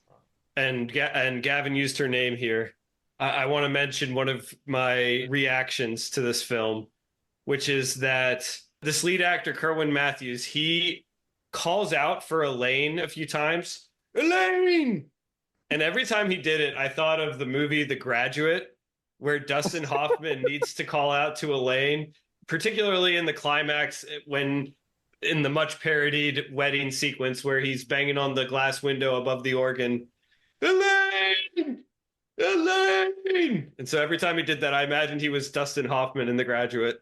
and Gavin used her name here, I want to mention one of my reactions to this film, which is that this lead actor, Kerwin Matthews, he calls out for Elaine a few times. Elaine! And every time he did it, I thought of the movie The Graduate, where Dustin Hoffman needs to call out to Elaine, particularly in the climax when in the much parodied wedding sequence where he's banging on the glass window above the organ. Elaine! Elaine! And so every time he did that, I imagined he was Dustin Hoffman in The Graduate.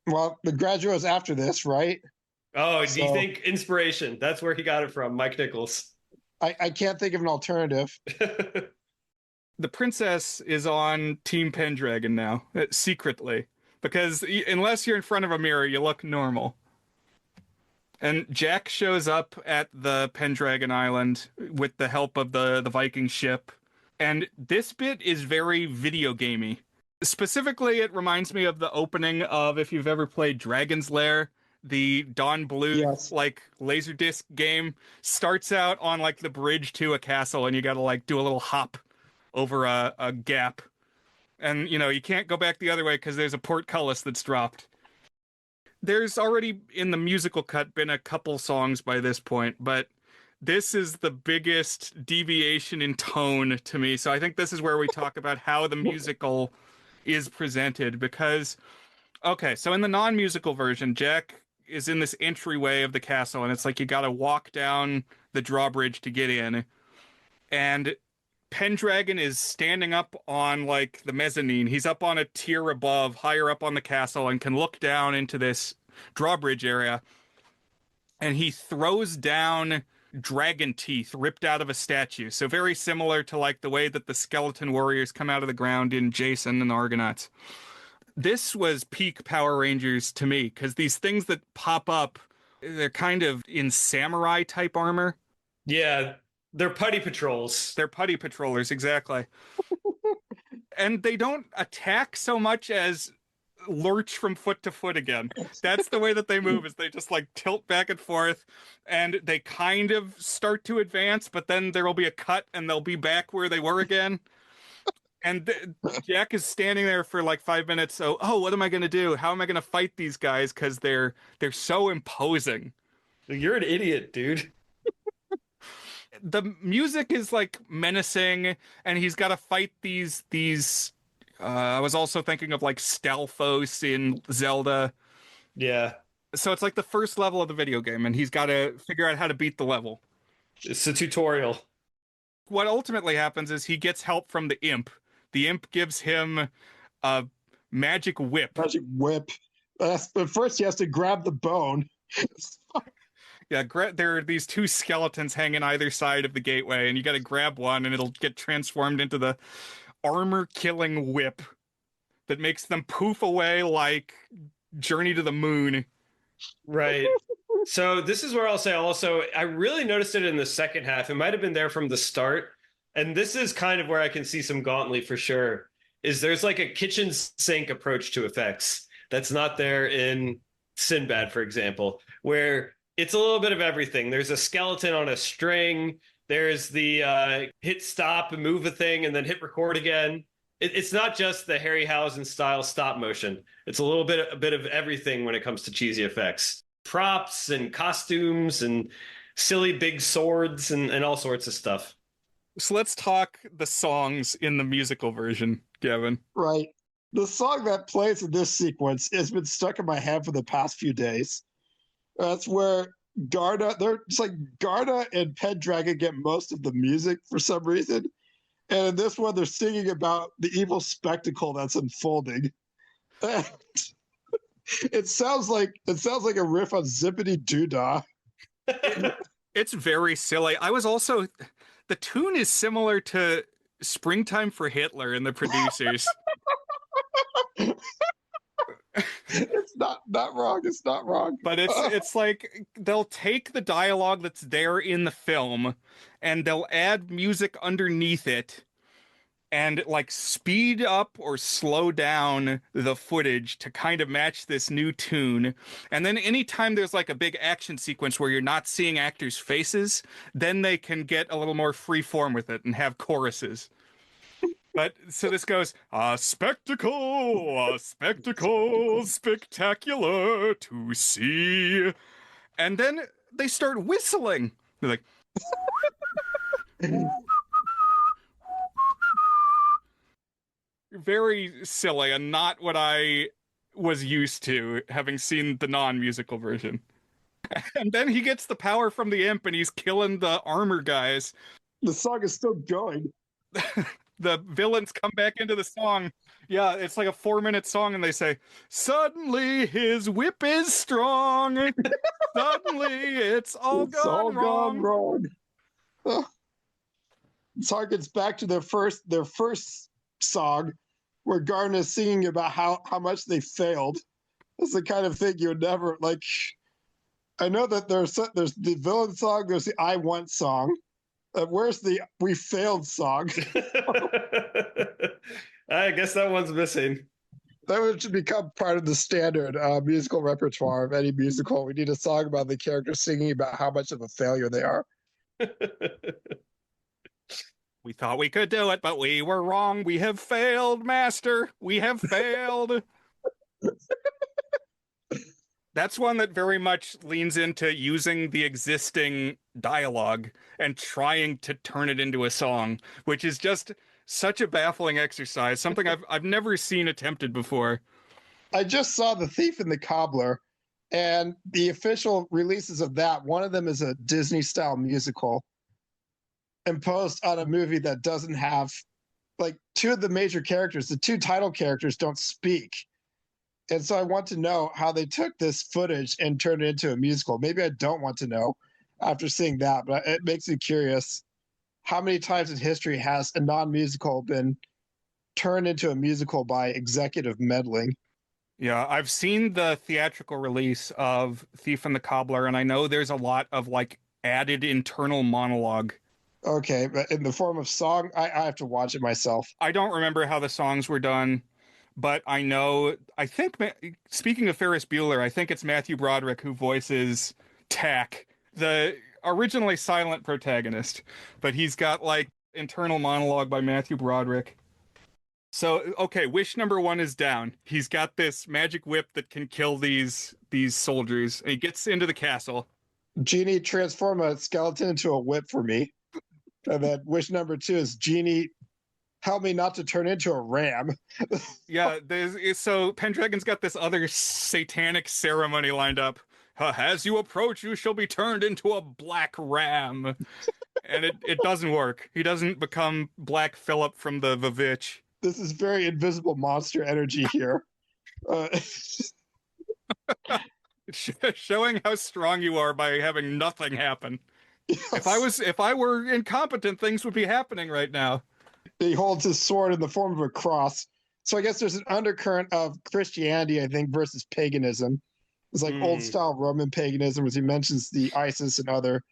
Well, The Graduate was after this, right? Oh, do you So think inspiration? That's where he got it from, Mike Nichols. I can't think of an alternative. The princess is on Team Pendragon now, secretly, because unless you're in front of a mirror, you look normal. And Jack shows up at the Pendragon Island with the help of the Viking ship. And this bit is very video gamey. Specifically, it reminds me of the opening of, if you've ever played Dragon's Lair, the Don Bluth, Yes. like, Laserdisc game. Starts out on, like, the bridge to a castle, and you gotta, like, do a little hop over a gap. And, you know, you can't go back the other way because there's a portcullis that's dropped. There's already, in the musical cut, been a couple songs by this point, but this is the biggest deviation in tone to me. So I think this is where we talk about how the musical is presented, because, okay, so in the non-musical version, Jack is in this entryway of the castle, and it's like you gotta walk down the drawbridge to get in. And Pendragon is standing up on, like, the mezzanine. He's up on a tier above, higher up on the castle, and can look down into this drawbridge area. And he throws down dragon teeth ripped out of a statue. So very similar to, like, the way that the skeleton warriors come out of the ground in Jason and the Argonauts. This was peak Power Rangers to me, because these things that pop up, they're kind of in samurai type armor. Yeah, they're putty patrols. They're putty patrollers, exactly. And they don't attack so much as lurch from foot to foot again. That's the way that they move, is they just, like, tilt back and forth, and they kind of start to advance, but then there will be a cut and they'll be back where they were again. And Jack is standing there for like 5 minutes. So, what am I going to do? How am I going to fight these guys? Because they're so imposing. You're an idiot, dude. The music is, like, menacing, and he's got to fight these. I was also thinking of, like, Stalfos in Zelda. Yeah, So it's like the first level of the video game, and he's got to figure out how to beat the level. it's a tutorial. What ultimately happens is he gets help from the imp. The imp gives him a magic whip. Magic whip. But first, he has to grab the bone. Yeah, there are these two skeletons hanging either side of the gateway, and you got to grab one, and it'll get transformed into the armor-killing whip that makes them poof away like Journey to the Moon. Right. So this is where I'll say also, I really noticed it in the second half. It might have been there from the start. And this is kind of where I can see some Gauntlet for sure, is there's like a kitchen sink approach to effects that's not there in Sinbad, for example, where it's a little bit of everything. There's a skeleton on a string. There's the hit stop and move a thing and then hit record again. It's not just the Harryhausen style stop motion. It's a bit of everything when it comes to cheesy effects. Props and costumes and silly big swords and all sorts of stuff. So let's talk the songs in the musical version, Gavin. Right. The song that plays in this sequence has been stuck in my head for the past few days. That's where Garda and Pendragon get most of the music for some reason. And in this one, they're singing about the evil spectacle that's unfolding. And it sounds like a riff on Zippity Doodah. It's very silly. The tune is similar to Springtime for Hitler and the Producers. It's not wrong. It's not wrong. But it's like they'll take the dialogue that's there in the film and they'll add music underneath it and, like, speed up or slow down the footage to kind of match this new tune. And then anytime there's, like, a big action sequence where you're not seeing actors' faces, then they can get a little more free form with it and have choruses. But so this goes, a spectacle spectacular to see. And then they start whistling. They're like, very silly and not what I was used to having seen the non-musical version. And then he gets the power from the imp and he's killing the armor guys. The song is still going. The villains come back into the song. Yeah, it's like a 4-minute song, and they say, "Suddenly his whip is strong. Suddenly it's all It's all gone gone wrong." wrong. The song gets back to their first song, where Garden is singing about how much they failed. It's the kind of thing you would never like. I know that there's the villain song, there's the I Want song. Where's the We Failed song? I guess that one's missing. That one should become part of the standard musical repertoire of any musical. We need a song about the characters singing about how much of a failure they are. We thought we could do it, but we were wrong. We have failed, master. We have failed. That's one that very much leans into using the existing dialogue and trying to turn it into a song, which is just such a baffling exercise, something I've never seen attempted before. I just saw The Thief and the Cobbler, and the official releases of that, one of them is a Disney-style musical imposed on a movie that doesn't have, like, two of the major characters, the two title characters don't speak. And so I want to know how they took this footage and turned it into a musical. Maybe I don't want to know after seeing that, but it makes me curious. How many times in history has a non-musical been turned into a musical by executive meddling? Yeah, I've seen the theatrical release of Thief and the Cobbler, and I know there's a lot of like added internal monologue. Okay, but in the form of song, I have to watch it myself. I don't remember how the songs were done, but I think, speaking of Ferris Bueller, I think it's Matthew Broderick who voices Tack, the originally silent protagonist, but he's got like internal monologue by Matthew Broderick. So, okay, wish number 1 is down. He's got this magic whip that can kill these soldiers. And he gets into the castle. Genie, transform a skeleton into a whip for me. And then wish number 2 is Genie, help me not to turn into a ram. Yeah, so Pendragon's got this other satanic ceremony lined up. As you approach, you shall be turned into a black ram. And it doesn't work. He doesn't become Black Phillip from the Vavitch. This is very invisible monster energy here. Showing how strong you are by having nothing happen. Yes. If I were incompetent, things would be happening right now. He holds his sword in the form of a cross. So I guess there's an undercurrent of Christianity, I think, versus paganism. It's like old style Roman paganism, as he mentions the Isis and other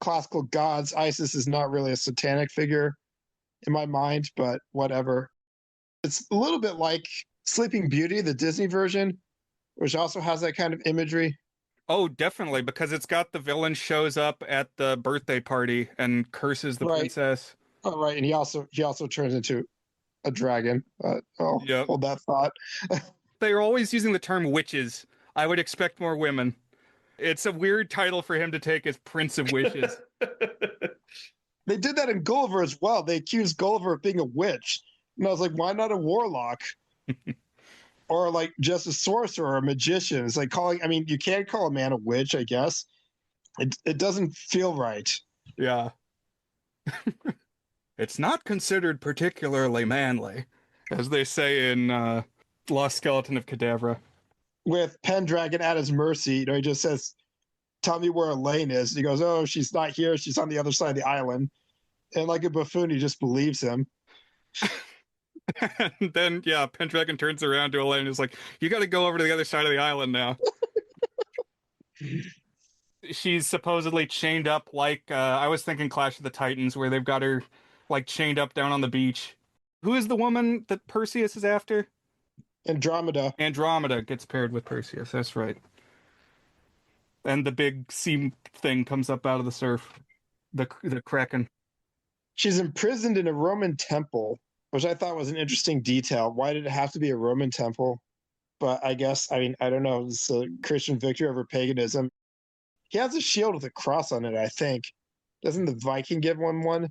classical gods. Isis is not really a satanic figure in my mind, but whatever. It's a little bit like Sleeping Beauty, the Disney version, which also has that kind of imagery. Oh, definitely, because it's got the villain shows up at the birthday party and curses the princess. Oh, right, and he also turns into a dragon. Yep. Hold that thought. They are always using the term witches. I would expect more women. It's a weird title for him to take as Prince of Wishes. They did that in Gulliver as well. They accused Gulliver of being a witch. And I was like, why not a warlock? Or like just a sorcerer or a magician. It's like you can't call a man a witch, I guess. It doesn't feel right. Yeah. It's not considered particularly manly, as they say in Lost Skeleton of Cadavra. With Pendragon at his mercy, he just says, tell me where Elaine is. And he goes, oh, she's not here. She's on the other side of the island. And like a buffoon, he just believes him. And then, yeah, Pendragon turns around to Elaine and is like, you got to go over to the other side of the island now. She's supposedly chained up like, I was thinking Clash of the Titans, where they've got her like chained up down on the beach. Who is the woman that Perseus is after? Andromeda. Andromeda gets paired with Perseus, that's right. And the big sea thing comes up out of the surf. The Kraken. She's imprisoned in a Roman temple, which I thought was an interesting detail. Why did it have to be a Roman temple? But I guess, I don't know. It's a Christian victory over paganism. He has a shield with a cross on it, I think. Doesn't the Viking give one?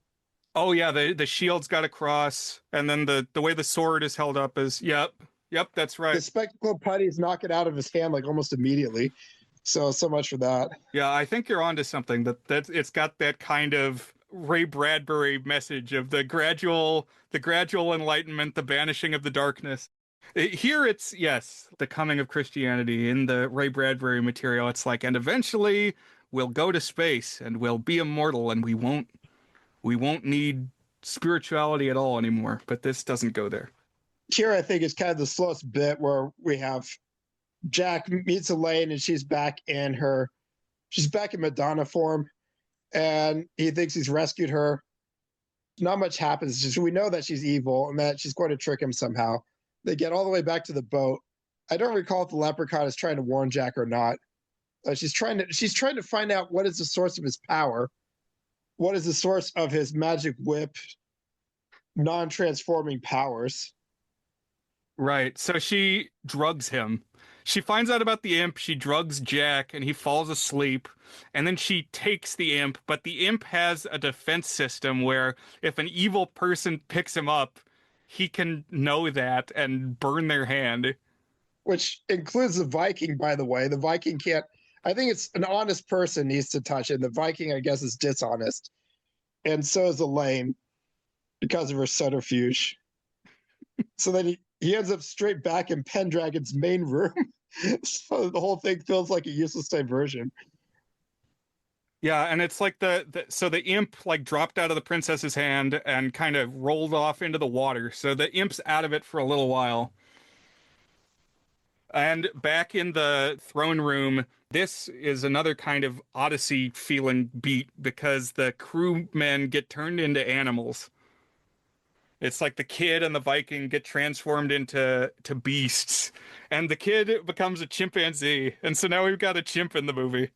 Oh, yeah, the shield's got a cross, and then the way the sword is held up is, yep, that's right. The spectacle putties knock it out of his hand like almost immediately. So much for that. Yeah, I think you're onto something. That it's got that kind of Ray Bradbury message of the gradual enlightenment, the banishing of the darkness. Here it's yes, the coming of Christianity in the Ray Bradbury material. It's like, and eventually we'll go to space and we'll be immortal and we won't need spirituality at all anymore. But this doesn't go there. Here, I think is kind of the slowest bit where we have Jack meets Elaine and she's back in Madonna form, and he thinks he's rescued her. Not much happens. Just, we know that she's evil and that she's going to trick him somehow. They get all the way back to the boat. I don't recall if the leprechaun is trying to warn Jack or not. She's trying to find out what is the source of his power, what is the source of his magic whip, non-transforming powers. Right. So she drugs him. She finds out about the imp, she drugs Jack, and he falls asleep. And then she takes the imp, but the imp has a defense system where if an evil person picks him up, he can know that and burn their hand. Which includes the Viking, by the way. The Viking can't. I think it's an honest person needs to touch it. The Viking, I guess, is dishonest. And so is Elaine because of her subterfuge. So then he ends up straight back in Pendragon's main room. So the whole thing feels like a useless diversion. Yeah, and it's like so the imp like dropped out of the princess's hand and kind of rolled off into the water. So the imp's out of it for a little while. And back in the throne room, this is another kind of Odyssey feeling beat because the crewmen get turned into animals. It's like the kid and the Viking get transformed into beasts, and the kid becomes a chimpanzee, and so now we've got a chimp in the movie.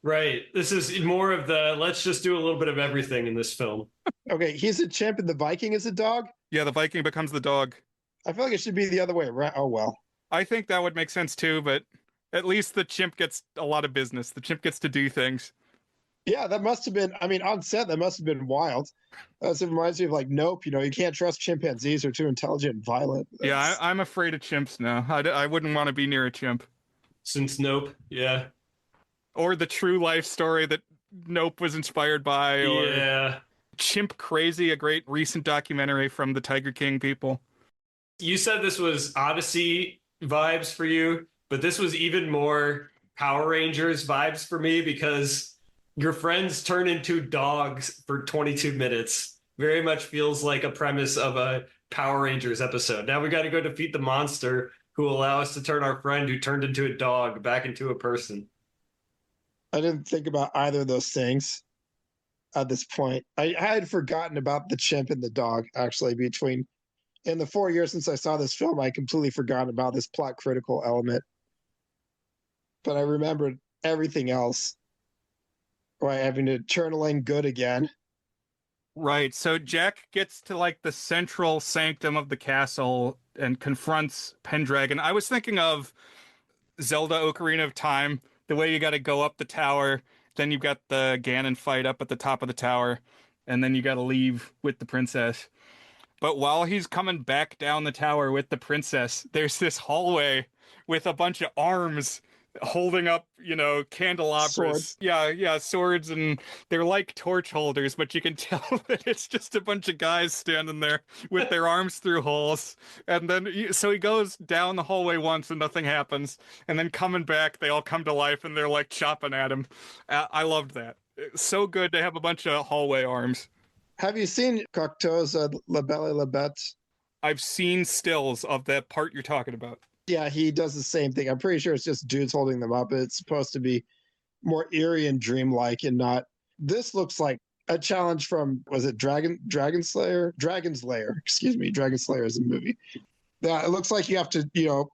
Right. This is more of the let's just do a little bit of everything in this film. Okay, he's a chimp and the Viking is a dog? Yeah, the Viking becomes the dog. I feel like it should be the other way around. Oh, well. I think that would make sense too, but at least the chimp gets a lot of business. The chimp gets to do things. Yeah, that must have been, I mean, on set, that must have been wild. It reminds me of like Nope, you can't trust chimpanzees, they're too intelligent and violent. Yeah, I'm afraid of chimps now. I wouldn't want to be near a chimp. Since Nope, yeah. Or the true life story that Nope was inspired by. Or yeah. Chimp Crazy, a great recent documentary from the Tiger King people. You said this was Odyssey vibes for you, but this was even more Power Rangers vibes for me because your friends turn into dogs for 22 minutes. Very much feels like a premise of a Power Rangers episode. Now we got to go defeat the monster who will allow us to turn our friend who turned into a dog back into a person. I didn't think about either of those things at this point. I had forgotten about the chimp and the dog, actually, in the 4 years since I saw this film, I completely forgot about this plot critical element. But I remembered everything else. Right, having to turn Elaine good again. Right, so Jack gets to like the central sanctum of the castle and confronts Pendragon. I was thinking of Zelda Ocarina of Time, the way you got to go up the tower, then you've got the Ganon fight up at the top of the tower, and then you got to leave with the princess. But while he's coming back down the tower with the princess, there's this hallway with a bunch of arms holding up, candelabras. Swords. Yeah, swords, and they're like torch holders, but you can tell that it's just a bunch of guys standing there with their arms through holes. And then, so he goes down the hallway once and nothing happens. And then coming back, they all come to life and they're like chopping at him. I loved that. It's so good to have a bunch of hallway arms. Have you seen Cocteau's La Belle et la Bête? I've seen stills of that part you're talking about. Yeah, he does the same thing. I'm pretty sure it's just dudes holding them up. It's supposed to be more eerie and dreamlike and not. This looks like a challenge from, was it Dragon Slayer? Dragon's Lair. Excuse me. Dragon Slayer is a movie. Yeah, it looks like you have to,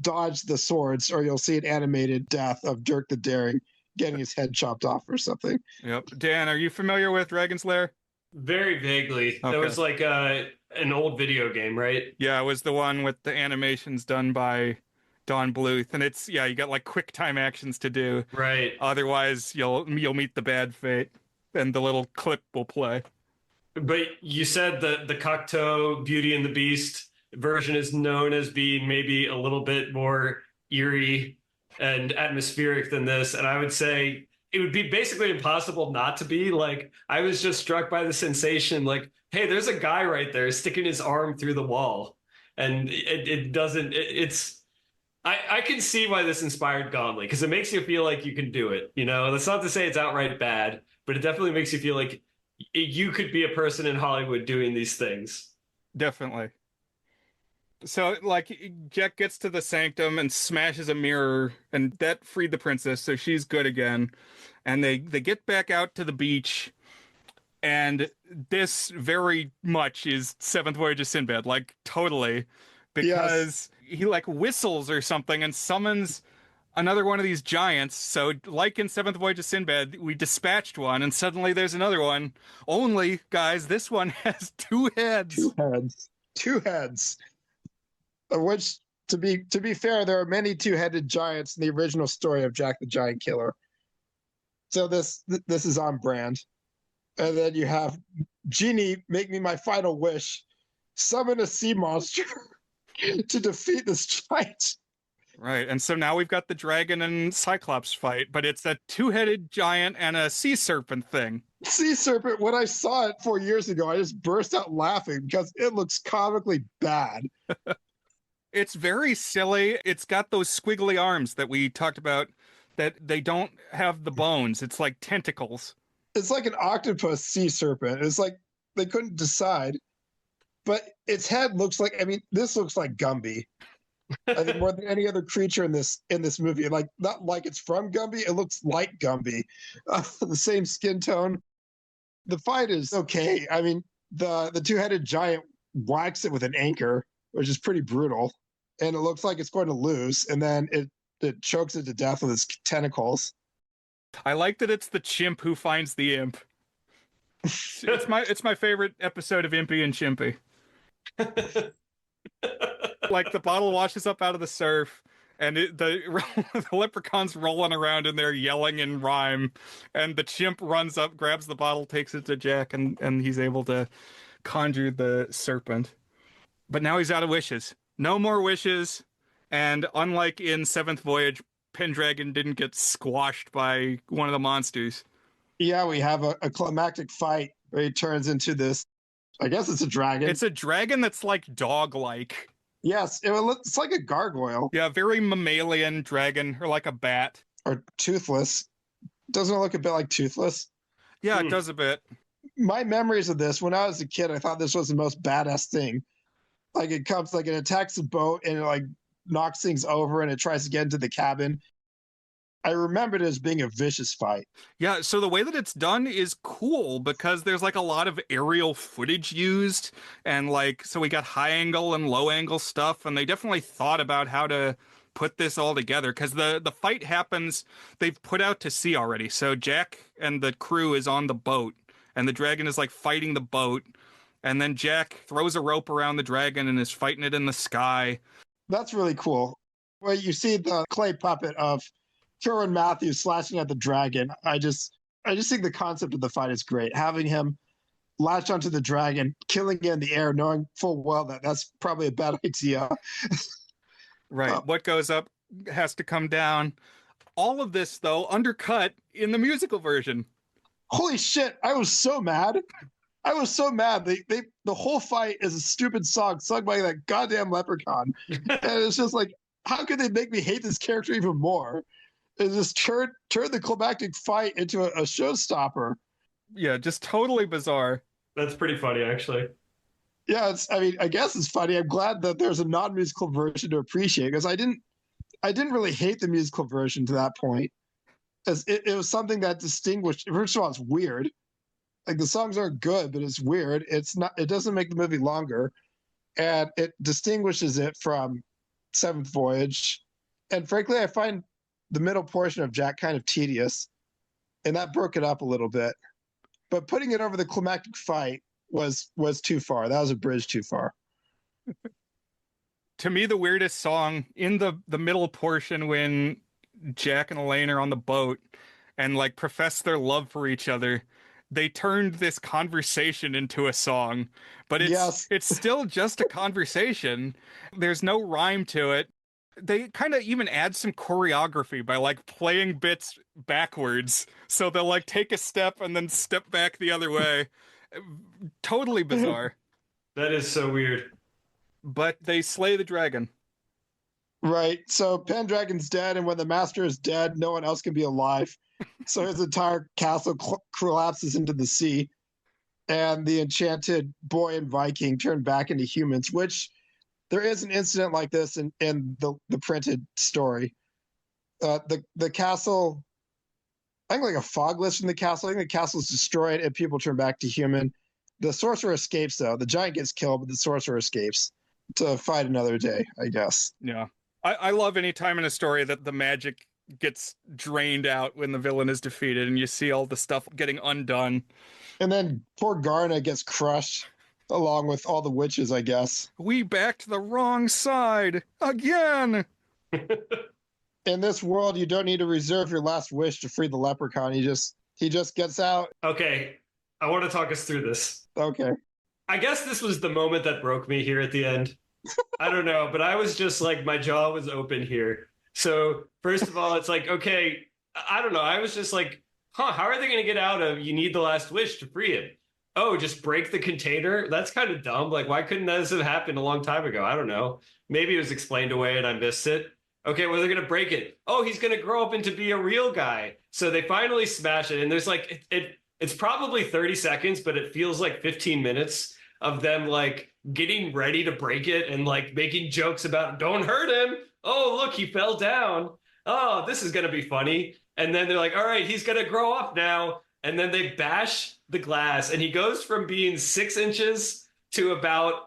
dodge the swords or you'll see an animated death of Dirk the Daring getting his head chopped off or something. Yep. Dan, are you familiar with Dragon's Lair? Very vaguely. Okay. That was like an old video game, right? Yeah, it was the one with the animations done by Don Bluth, and it's you got like quick time actions to do. Right. Otherwise, you'll meet the bad fate, and the little clip will play. But you said that the Cocteau Beauty and the Beast version is known as being maybe a little bit more eerie and atmospheric than this. And I would say it would be basically impossible not to be. Like, I was just struck by the sensation, like, hey, there's a guy right there sticking his arm through the wall. And it doesn't, it's, I can see why this inspired Gonley, because it makes you feel like you can do it. You know, that's not to say it's outright bad, but it definitely makes you feel like you could be a person in Hollywood doing these things. Definitely. So, like, Jack gets to the sanctum and smashes a mirror, and that freed the princess, so she's good again. And they get back out to the beach, and this very much is Seventh Voyage of Sinbad, like, totally. Because he, like, whistles or something and summons another one of these giants. So, like in Seventh Voyage of Sinbad, we dispatched one, and suddenly there's another one. Only, guys, this one has two heads. Two heads. Which, to be fair, there are many two-headed giants in the original story of Jack the Giant Killer. So this is on brand. And then you have Genie, make me my final wish, summon a sea monster to defeat this giant. Right, and so now we've got the dragon and Cyclops fight, but it's a two-headed giant and a sea serpent thing. Sea serpent, when I saw it 4 years ago, I just burst out laughing because it looks comically bad. It's very silly. It's got those squiggly arms that we talked about, that they don't have the bones. It's like tentacles. It's like an octopus sea serpent. It's like they couldn't decide. But its head looks like, I mean, this looks like Gumby. I think more than any other creature in this movie. Like, not like it's from Gumby, it looks like Gumby. The same skin tone. The fight is okay. I mean, the two-headed giant whacks it with an anchor, which is pretty brutal. And it looks like it's going to lose, and then it chokes it to death with its tentacles. I like that it's the chimp who finds the imp. It's my favorite episode of Impy and Chimpy. Like, the bottle washes up out of the surf, and the leprechaun's rolling around in there yelling in rhyme, and the chimp runs up, grabs the bottle, takes it to Jack, and he's able to conjure the serpent. But now he's out of wishes. No more wishes, and unlike in Seventh Voyage, Pendragon didn't get squashed by one of the monsters. Yeah, we have a climactic fight where he turns into this, I guess it's a dragon. It's a dragon that's like dog-like. Yes, it's like a gargoyle. Yeah, very mammalian dragon, or like a bat. Or toothless. Doesn't it look a bit like Toothless? Yeah, it does a bit. My memories of this, when I was a kid, I thought this was the most badass thing. Like, it comes, like, it attacks the boat and it, like, knocks things over and it tries to get into the cabin. I remembered it as being a vicious fight. Yeah, so the way that it's done is cool because there's like a lot of aerial footage used, and like, so we got high angle and low angle stuff, and they definitely thought about how to put this all together because the fight happens, they've put out to sea already. So Jack and the crew is on the boat, and the dragon is like fighting the boat, and then Jack throws a rope around the dragon and is fighting it in the sky. That's really cool. Well, you see the clay puppet of Kerwin Matthews slashing at the dragon. I just think the concept of the fight is great. Having him latch onto the dragon, killing it in the air, knowing full well that that's probably a bad idea. Right. What goes up has to come down. All of this, though, undercut in the musical version. Holy shit. I was so mad. The whole fight is a stupid song sung by that goddamn leprechaun. And it's just like, how could they make me hate this character even more? It just turned the climactic fight into a showstopper. Yeah, just totally bizarre. That's pretty funny, actually. Yeah, I guess it's funny. I'm glad that there's a non-musical version to appreciate, because I didn't really hate the musical version to that point. As it was something that distinguished. First of all, it's weird. Like, the songs aren't good, but it's weird. It doesn't make the movie longer, and it distinguishes it from Seventh Voyage. And frankly, I find the middle portion of Jack kind of tedious, and that broke it up a little bit. But putting it over the climactic fight was too far. That was a bridge too far. To me, the weirdest song in the middle portion, when Jack and Elaine are on the boat and like profess their love for each other, they turned this conversation into a song, but it's still just a conversation. There's no rhyme to it. They kind of even add some choreography by like playing bits backwards. So they'll like take a step and then step back the other way. Totally bizarre. That is so weird. But they slay the dragon. Right. So Pendragon's dead, and when the master is dead, no one else can be alive. So his entire castle collapses into the sea, and the enchanted boy and Viking turn back into humans, which there is an incident like this in the printed story. The castle, I think like a fog lifts from the castle. I think the castle is destroyed and people turn back to human. The sorcerer escapes, though. The giant gets killed, but the sorcerer escapes to fight another day, I guess. Yeah. I love any time in a story that the magic gets drained out when the villain is defeated and you see all the stuff getting undone. And then poor Garna gets crushed along with all the witches, I guess. We backed the wrong side again. In this world, you don't need to reserve your last wish to free the leprechaun. He just gets out. Okay, I want to talk us through this. Okay. I guess this was the moment that broke me here at the end. I don't know, but I was just like, my jaw was open here. So first of all, it's like, okay, I don't know. I was just like, how are they going to get out of you need the last wish to free him? Oh, just break the container? That's kind of dumb. Like, why couldn't this have happened a long time ago? I don't know. Maybe it was explained away and I missed it. Okay, well, they're going to break it. Oh, he's going to grow up into be a real guy. So they finally smash it. And there's like, it's probably 30 seconds, but it feels like 15 minutes of them like getting ready to break it and like making jokes about, don't hurt him. Oh, look, he fell down. Oh, this is going to be funny. And then they're like, all right, he's going to grow up now. And then they bash the glass and he goes from being 6 inches to about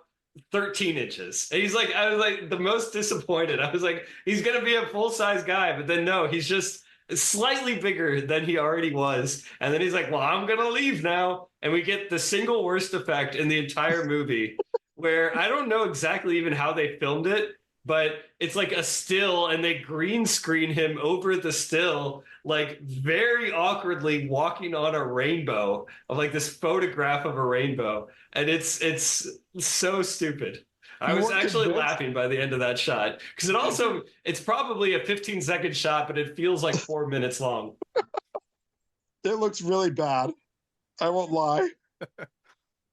13 inches. And he's like, I was like the most disappointed. I was like, he's going to be a full-size guy. But then no, he's just slightly bigger than he already was. And then he's like, well, I'm going to leave now. And we get the single worst effect in the entire movie where I don't know exactly even how they filmed it, but it's like a still and they green screen him over the still, like very awkwardly walking on a rainbow of like this photograph of a rainbow. And it's so stupid. I was actually laughing by the end of that shot because it's probably a 15-second shot, but it feels like 4 minutes long. It looks really bad. I won't lie.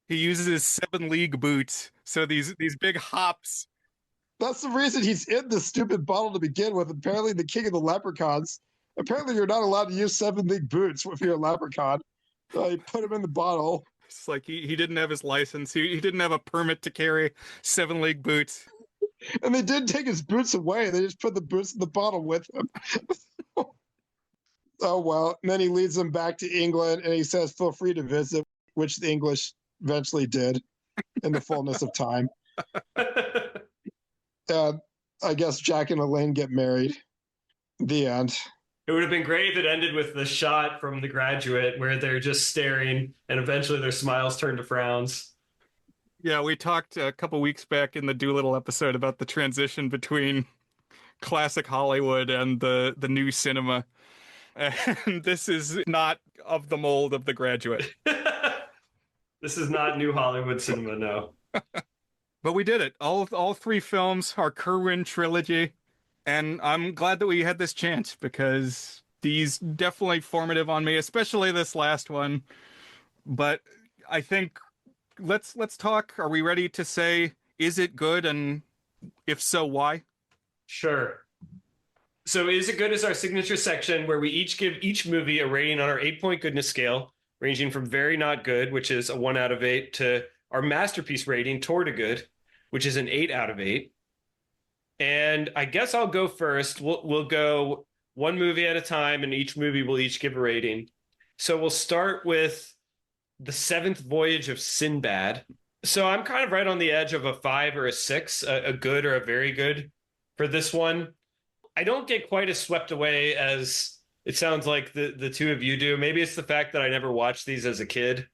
He uses his 7-league boots. So these big hops. That's the reason he's in this stupid bottle to begin with. Apparently, the king of the leprechauns. Apparently, you're not allowed to use 7-league boots if you're a leprechaun. He put him in the bottle. It's like he didn't have his license. He didn't have a permit to carry 7-league boots. And they did take his boots away. They just put the boots in the bottle with him. Oh, well. And then he leads them back to England and he says, feel free to visit, which the English eventually did in the fullness of time. I guess Jack and Elaine get married. The end. It would have been great if it ended with the shot from The Graduate where they're just staring and eventually their smiles turn to frowns. Yeah, we talked a couple weeks back in the Doolittle episode about the transition between classic Hollywood and the new cinema. And this is not of the mold of The Graduate. This is not new Hollywood cinema, no. But we did it. All 3 films are Kerwin trilogy. And I'm glad that we had this chance because these definitely formative on me, especially this last one. But I think let's talk. Are we ready to say, is it good? And if so, why? Sure. So Is It Good is our signature section where we each give each movie a rating on our 8-point goodness scale, ranging from very not good, which is a 1 out of 8, to our masterpiece rating, toward a good, which is an 8 out of 8. And I guess I'll go first. We'll go one movie at a time, and each movie will each give a rating. So we'll start with The Seventh Voyage of Sinbad. So I'm kind of right on the edge of a 5 or a 6, a good or a very good for this one. I don't get quite as swept away as it sounds like the two of you do. Maybe it's the fact that I never watched these as a kid.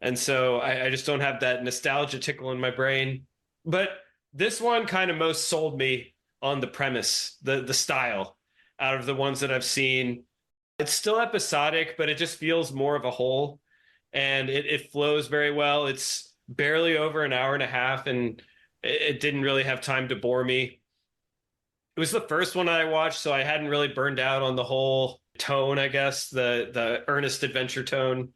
And so I just don't have that nostalgia tickle in my brain. But this one kind of most sold me on the premise, the style, out of the ones that I've seen. It's still episodic, but it just feels more of a whole. And it flows very well. It's barely over an hour and a half, and it didn't really have time to bore me. It was the first one I watched, so I hadn't really burned out on the whole tone, I guess, the earnest adventure tone.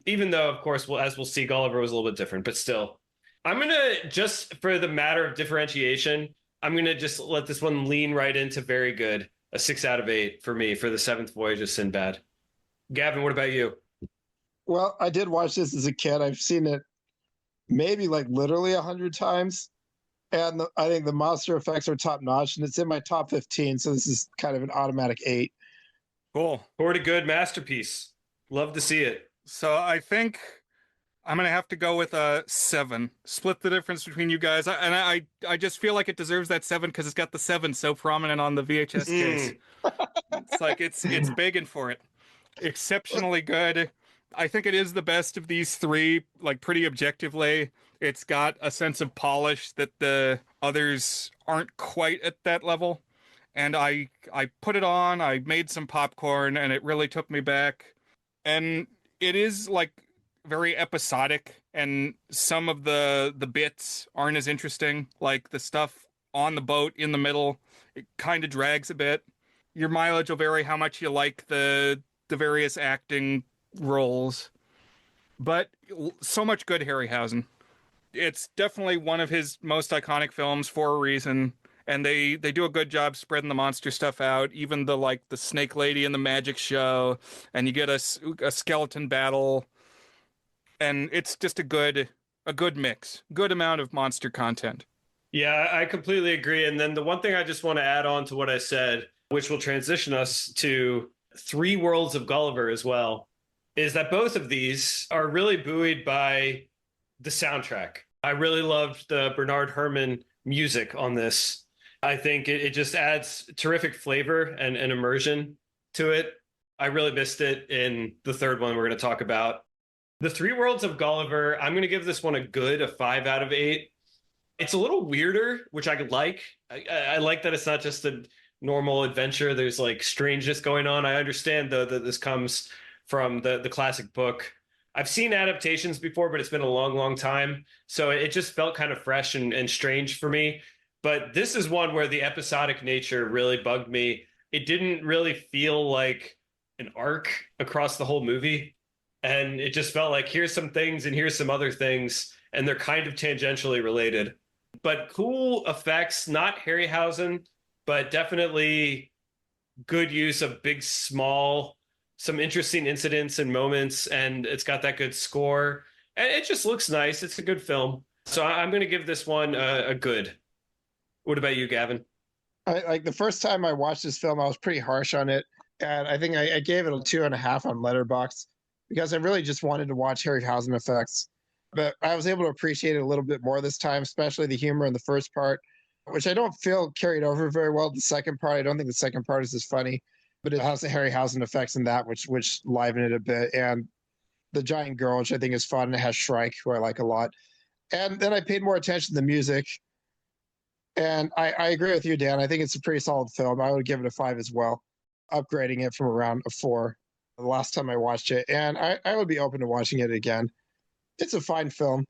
Even though, of course, as we'll see, Gulliver was a little bit different, but still. I'm going to, just for the matter of differentiation, I'm going to just let this one lean right into very good. A 6 out of 8 for me for the seventh voyage of Sinbad. Gavin, what about you? Well, I did watch this as a kid. I've seen it maybe like literally 100 times. And I think the monster effects are top notch, and it's in my top 15. So this is kind of an automatic 8. Cool. Pretty good masterpiece. Love to see it. So I think I'm gonna have to go with a 7. Split the difference between you guys, and I just feel like it deserves that 7 because it's got the 7 so prominent on the VHS case. It's like it's begging for it. Exceptionally good. I think it is the best of these three, like pretty objectively. It's got a sense of polish that the others aren't quite at that level. And I put it on, I made some popcorn, and it really took me back. And it is like very episodic, and some of the bits aren't as interesting. Like the stuff on the boat in the middle, it kind of drags a bit. Your mileage will vary how much you like the various acting roles, but so much good Harryhausen. It's definitely one of his most iconic films for a reason, and they do a good job spreading the monster stuff out. Even the snake lady in the magic show, and you get a skeleton battle, and it's just a good mix, good amount of monster content. Yeah, I completely agree. And then the one thing I just want to add on to what I said, which will transition us to Three Worlds of Gulliver as well, is that both of these are really buoyed by the soundtrack. I really loved the Bernard Herrmann music on this. I think it just adds terrific flavor and immersion to it. I really missed it in the third one we're going to talk about. The Three Worlds of Gulliver, I'm going to give this one a 5 out of 8. It's a little weirder, which I like. I like that it's not just a normal adventure. There's like strangeness going on. I understand though that this comes from the classic book. I've seen adaptations before, but it's been a long, long time. So it just felt kind of fresh and strange for me. But this is one where the episodic nature really bugged me. It didn't really feel like an arc across the whole movie. And it just felt like here's some things and here's some other things. And they're kind of tangentially related. But cool effects, not Harryhausen, but definitely good use of big, small, some interesting incidents and moments, and it's got that good score. And it just looks nice. It's a good film. So I'm going to give this one a good. What about you, Gavin? Like the first time I watched this film, I was pretty harsh on it. And I think I gave it a 2.5 on Letterboxd because I really just wanted to watch Harryhausen effects. But I was able to appreciate it a little bit more this time, especially the humor in the first part, which I don't feel carried over very well. The second part, I don't think the second part is as funny, but it has the Harryhausen effects in that, which liven it a bit. And the giant girl, which I think is fun, and it has Shrike, who I like a lot. And then I paid more attention to the music. And I agree with you, Dan. I think it's a pretty solid film. I would give it a 5 as well, upgrading it from around a 4 the last time I watched it. And I would be open to watching it again. It's a fine film.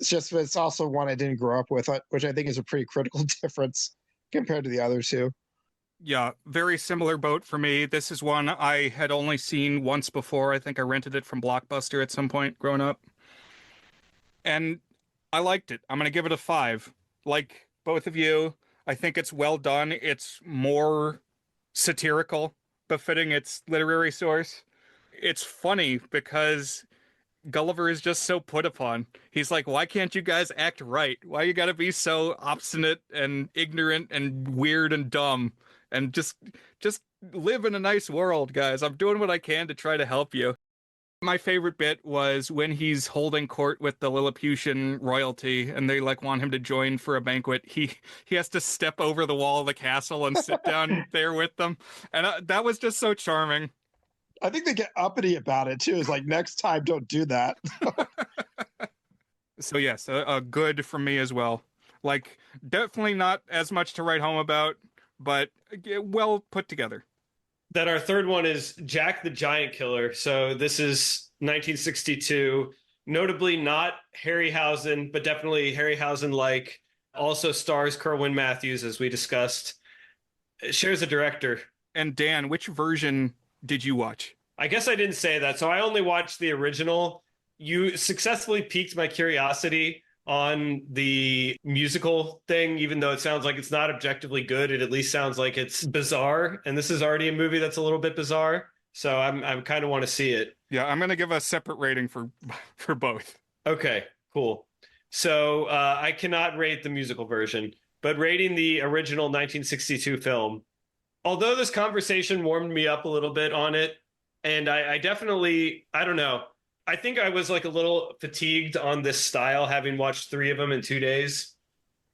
It's also one I didn't grow up with, which I think is a pretty critical difference compared to the other two. Yeah, very similar boat for me. This is one I had only seen once before. I think I rented it from Blockbuster at some point growing up. And I liked it. I'm going to give it a 5. Like both of you, I think it's well done. It's more satirical, befitting its literary source. It's funny because Gulliver is just so put upon. He's like, why can't you guys act right? Why you gotta be so obstinate and ignorant and weird and dumb? And just live in a nice world, guys. I'm doing what I can to try to help you. My favorite bit was when he's holding court with the Lilliputian royalty and they like want him to join for a banquet. He has to step over the wall of the castle and sit down there with them. And that was just so charming. I think they get uppity about it too. It's like, next time, don't do that. So yes, a good from me as well. Like definitely not as much to write home about, but well put together. Then our third one is Jack the Giant Killer. So this is 1962, notably not Harryhausen, but definitely Harryhausen-like. Also stars Kerwin Matthews, as we discussed. It shares a director. And Dan, which version did you watch? I guess I didn't say that. So I only watched the original. You successfully piqued my curiosity on the musical thing, even though it sounds like it's not objectively good. It at least sounds like it's bizarre. And this is already a movie that's a little bit bizarre. So I'm kind of want to see it. Yeah, I'm gonna give a separate rating for both. Okay, cool. So I cannot rate the musical version, but rating the original 1962 film, although this conversation warmed me up a little bit on it, and I definitely, I don't know, I think I was like a little fatigued on this style, having watched 3 of them in 2 days.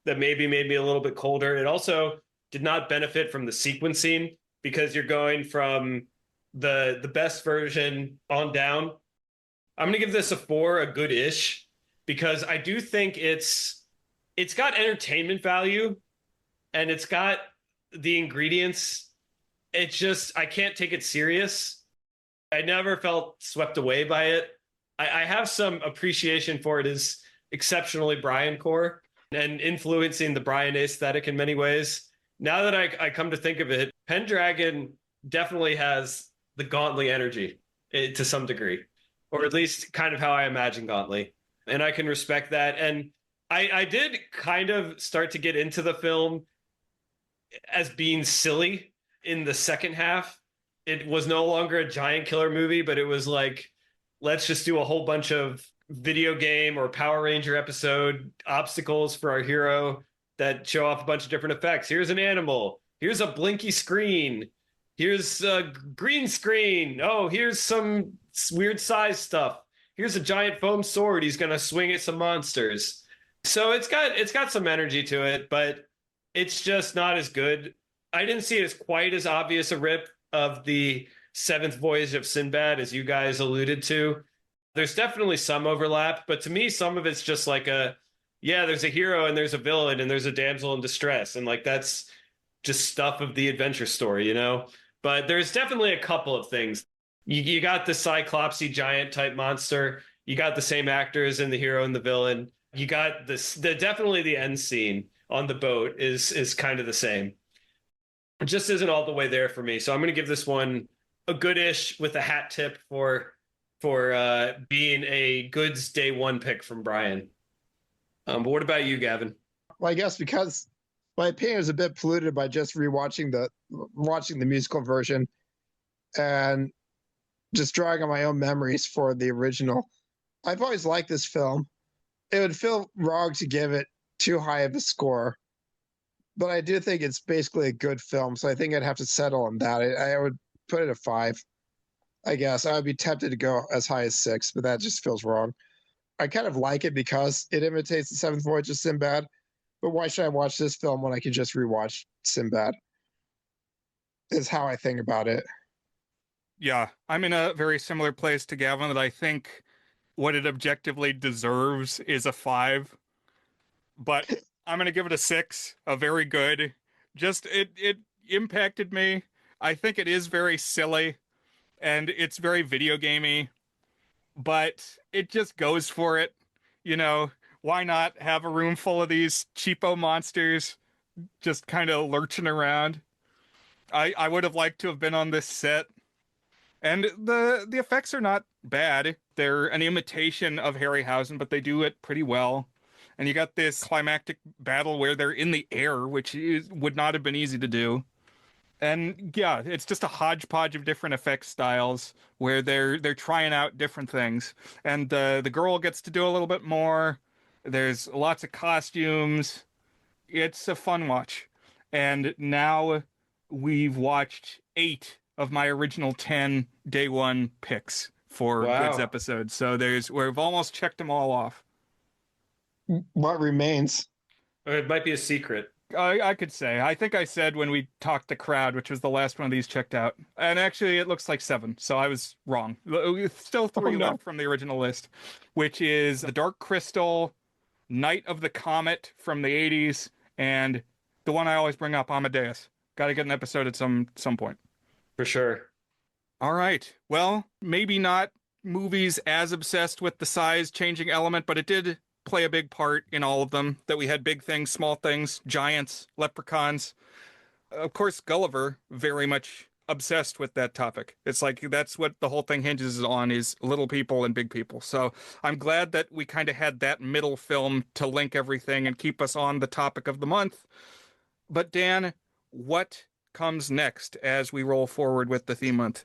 That maybe made me a little bit colder. It also did not benefit from the sequencing because you're going from the best version on down. I'm gonna give this a 4, a good-ish, because I do think it's got entertainment value and it's got the ingredients. It's just I can't take it serious. I never felt swept away by it. I have some appreciation for it as exceptionally Brian core and influencing the Brian aesthetic in many ways. Now that I come to think of it, Pendragon definitely has the Gauntly energy to some degree, or at least kind of how I imagine Gauntly. And I can respect that. And I did kind of start to get into the film as being silly in the second half. It was no longer a giant killer movie, but it was like, let's just do a whole bunch of video game or Power Ranger episode obstacles for our hero that show off a bunch of different effects. Here's an animal. Here's a blinky screen. Here's a green screen. Oh, here's some weird size stuff. Here's a giant foam sword. He's going to swing at some monsters. So it's got some energy to it, but it's just not as good. I didn't see it as quite as obvious a rip of the Seventh Voyage of Sinbad as you guys alluded to. There's definitely some overlap, but to me, some of it's just like there's a hero and there's a villain and there's a damsel in distress. And like, that's just stuff of the adventure story, you know? But there's definitely a couple of things. You got the Cyclopsy giant type monster. You got the same actors in the hero and the villain. You got definitely the end scene on the boat is kind of the same. It just isn't all the way there for me. So I'm going to give this one a good-ish with a hat tip for being a goods day one pick from Brian. But what about you, Gavin? Well, I guess because my opinion is a bit polluted by just watching the musical version and just drawing on my own memories for the original. I've always liked this film. It would feel wrong to give it too high of a score, but I do think it's basically a good film, so I think I'd have to settle on that. I would put it a 5, I guess. I would be tempted to go as high as 6, but that just feels wrong. I kind of like it because it imitates the Seventh Voyage of Sinbad, but why should I watch this film when I can just rewatch Sinbad? Is how I think about it. Yeah, I'm in a very similar place to Gavin that I think what it objectively deserves is a 5, but I'm going to give it a 6, a very good. Just it impacted me. I think it is very silly and it's very video gamey, but it just goes for it. You know, why not have a room full of these cheapo monsters just kind of lurching around? I would have liked to have been on this set. And the effects are not bad. They're an imitation of Harryhausen, but they do it pretty well. And you got this climactic battle where they're in the air, which would not have been easy to do. And yeah, it's just a hodgepodge of different effect styles where they're trying out different things. And the girl gets to do a little bit more. There's lots of costumes. It's a fun watch. And now we've watched 8 of my original 10 day one picks for Goods episodes. So we've almost checked them all off. What remains? It might be a secret. I could say. I think I said when we talked to Crowd, which was the last one of these checked out. And actually, it looks like 7, so I was wrong. Still 3 left from the original list, which is The Dark Crystal, Night of the Comet from the 80s, and the one I always bring up, Amadeus. Got to get an episode at some point. For sure. All right. Well, maybe not movies as obsessed with the size changing element, but it did play a big part in all of them, that we had big things, small things, giants, leprechauns. of course, Gulliver very much obsessed with that topic. It's like that's what the whole thing hinges on, is little people and big people. So I'm glad that we kind of had that middle film to link everything and keep us on the topic of the month. But Dan, what comes next as we roll forward with the theme month?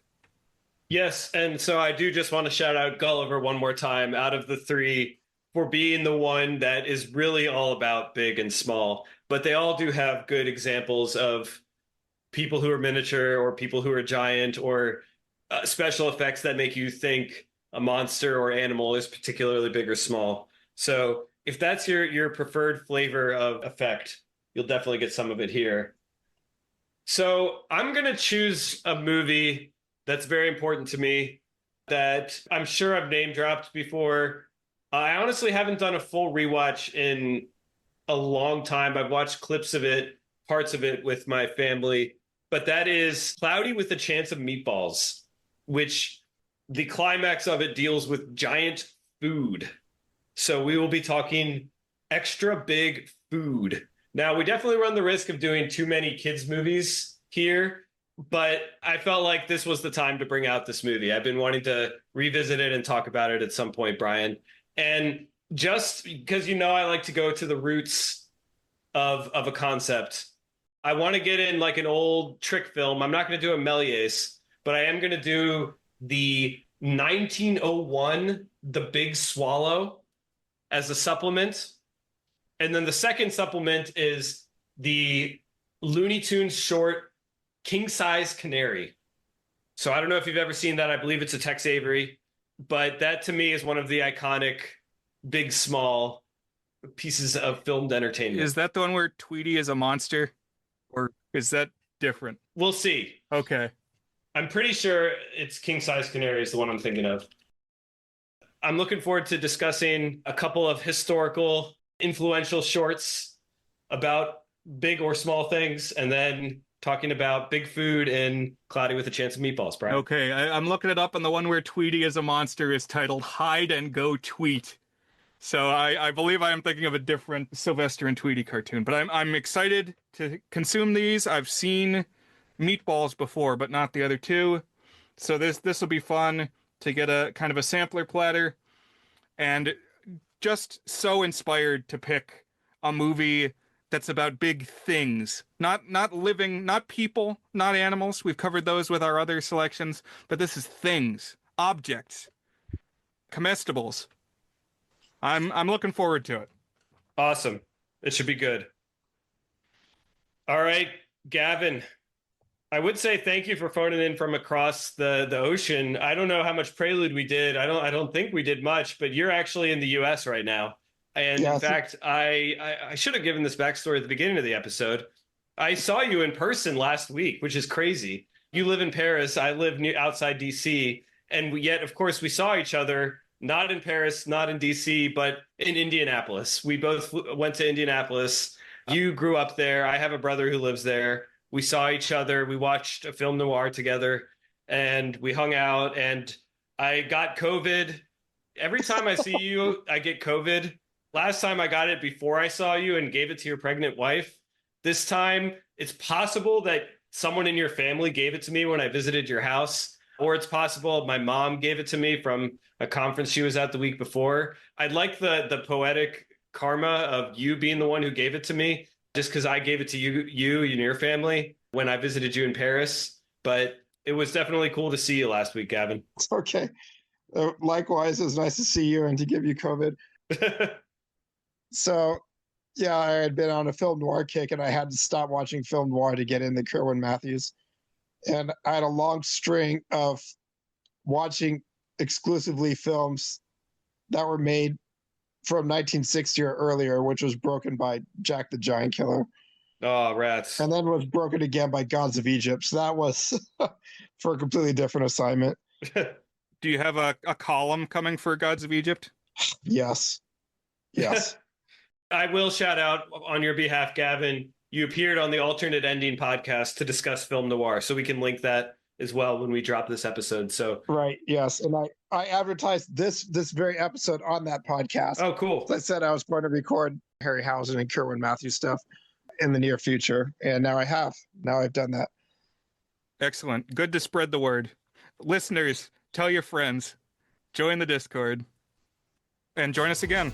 Yes, and so I do just want to shout out Gulliver one more time out of the three for being the one that is really all about big and small. But they all do have good examples of people who are miniature or people who are giant, or special effects that make you think a monster or animal is particularly big or small. So if that's your preferred flavor of effect, you'll definitely get some of it here. So I'm going to choose a movie that's very important to me that I'm sure I've name dropped before. I honestly haven't done a full rewatch in a long time. I've watched clips of it, parts of it with my family, but that is Cloudy with a Chance of Meatballs, which the climax of it deals with giant food. So we will be talking extra big food. Now, we definitely run the risk of doing too many kids' movies here, but I felt like this was the time to bring out this movie. I've been wanting to revisit it and talk about it at some point, Brian. And just because I like to go to the roots of a concept, I want to get in like an old trick film. I'm not going to do a Méliès, but I am going to do the 1901 The Big Swallow as a supplement. And then the second supplement is the Looney Tunes short King Size Canary. So I don't know if you've ever seen that. I believe it's a Tex Avery, but that to me is one of the iconic big, small pieces of filmed entertainment. Is that the one where Tweety is a monster? Or is that different? We'll see. Okay. I'm pretty sure it's King Size Canary is the one I'm thinking of. I'm looking forward to discussing a couple of historical, influential shorts about big or small things, and then talking about big food and Cloudy with a Chance of Meatballs, Brian. Okay, I'm looking it up, and the one where Tweety is a monster is titled Hide and Go Tweet. So I believe I am thinking of a different Sylvester and Tweety cartoon, but I'm excited to consume these. I've seen Meatballs before, but not the other two. So this will be fun to get a kind of a sampler platter, and just so inspired to pick a movie that's about big things, not living, not people, not animals. We've covered those with our other selections, but this is things, objects, comestibles. I'm looking forward to it. Awesome. It should be good. All right, Gavin, I would say thank you for phoning in from across the ocean. I don't know how much prelude we did. I don't think we did much, but you're actually in the US right now. And in fact, I should have given this backstory at the beginning of the episode. I saw you in person last week, which is crazy. You live in Paris. I live outside DC. And yet, of course, we saw each other not in Paris, not in DC, but in Indianapolis. We both went to Indianapolis. You grew up there. I have a brother who lives there. We saw each other. We watched a film noir together, and we hung out, and I got COVID. Every time I see you, I get COVID. Last time I got it before I saw you and gave it to your pregnant wife. This time, it's possible that someone in your family gave it to me when I visited your house, or it's possible my mom gave it to me from a conference she was at the week before. I'd like the poetic karma of you being the one who gave it to me, just because I gave it to you and your family when I visited you in Paris. But it was definitely cool to see you last week, Gavin. Okay. Likewise, it was nice to see you and to give you COVID. So, yeah, I had been on a film noir kick, and I had to stop watching film noir to get into Kerwin Matthews. And I had a long string of watching exclusively films that were made from 1960 or earlier, which was broken by Jack the Giant Killer. Oh, rats. And then was broken again by Gods of Egypt. So that was for a completely different assignment. Do you have a column coming for Gods of Egypt? Yes. Yes. I will shout out on your behalf, Gavin. You appeared on the Alternate Ending podcast to discuss film noir, so we can link that as well when we drop this episode. So right, yes, and I advertised this very episode on that podcast. Oh, cool. As I said, I was going to record Harryhausen and Kerwin Matthews stuff. in the near future. And now I have. Now I've done that. Excellent. Good to spread the word. Listeners, tell your friends, join the Discord, and join us again.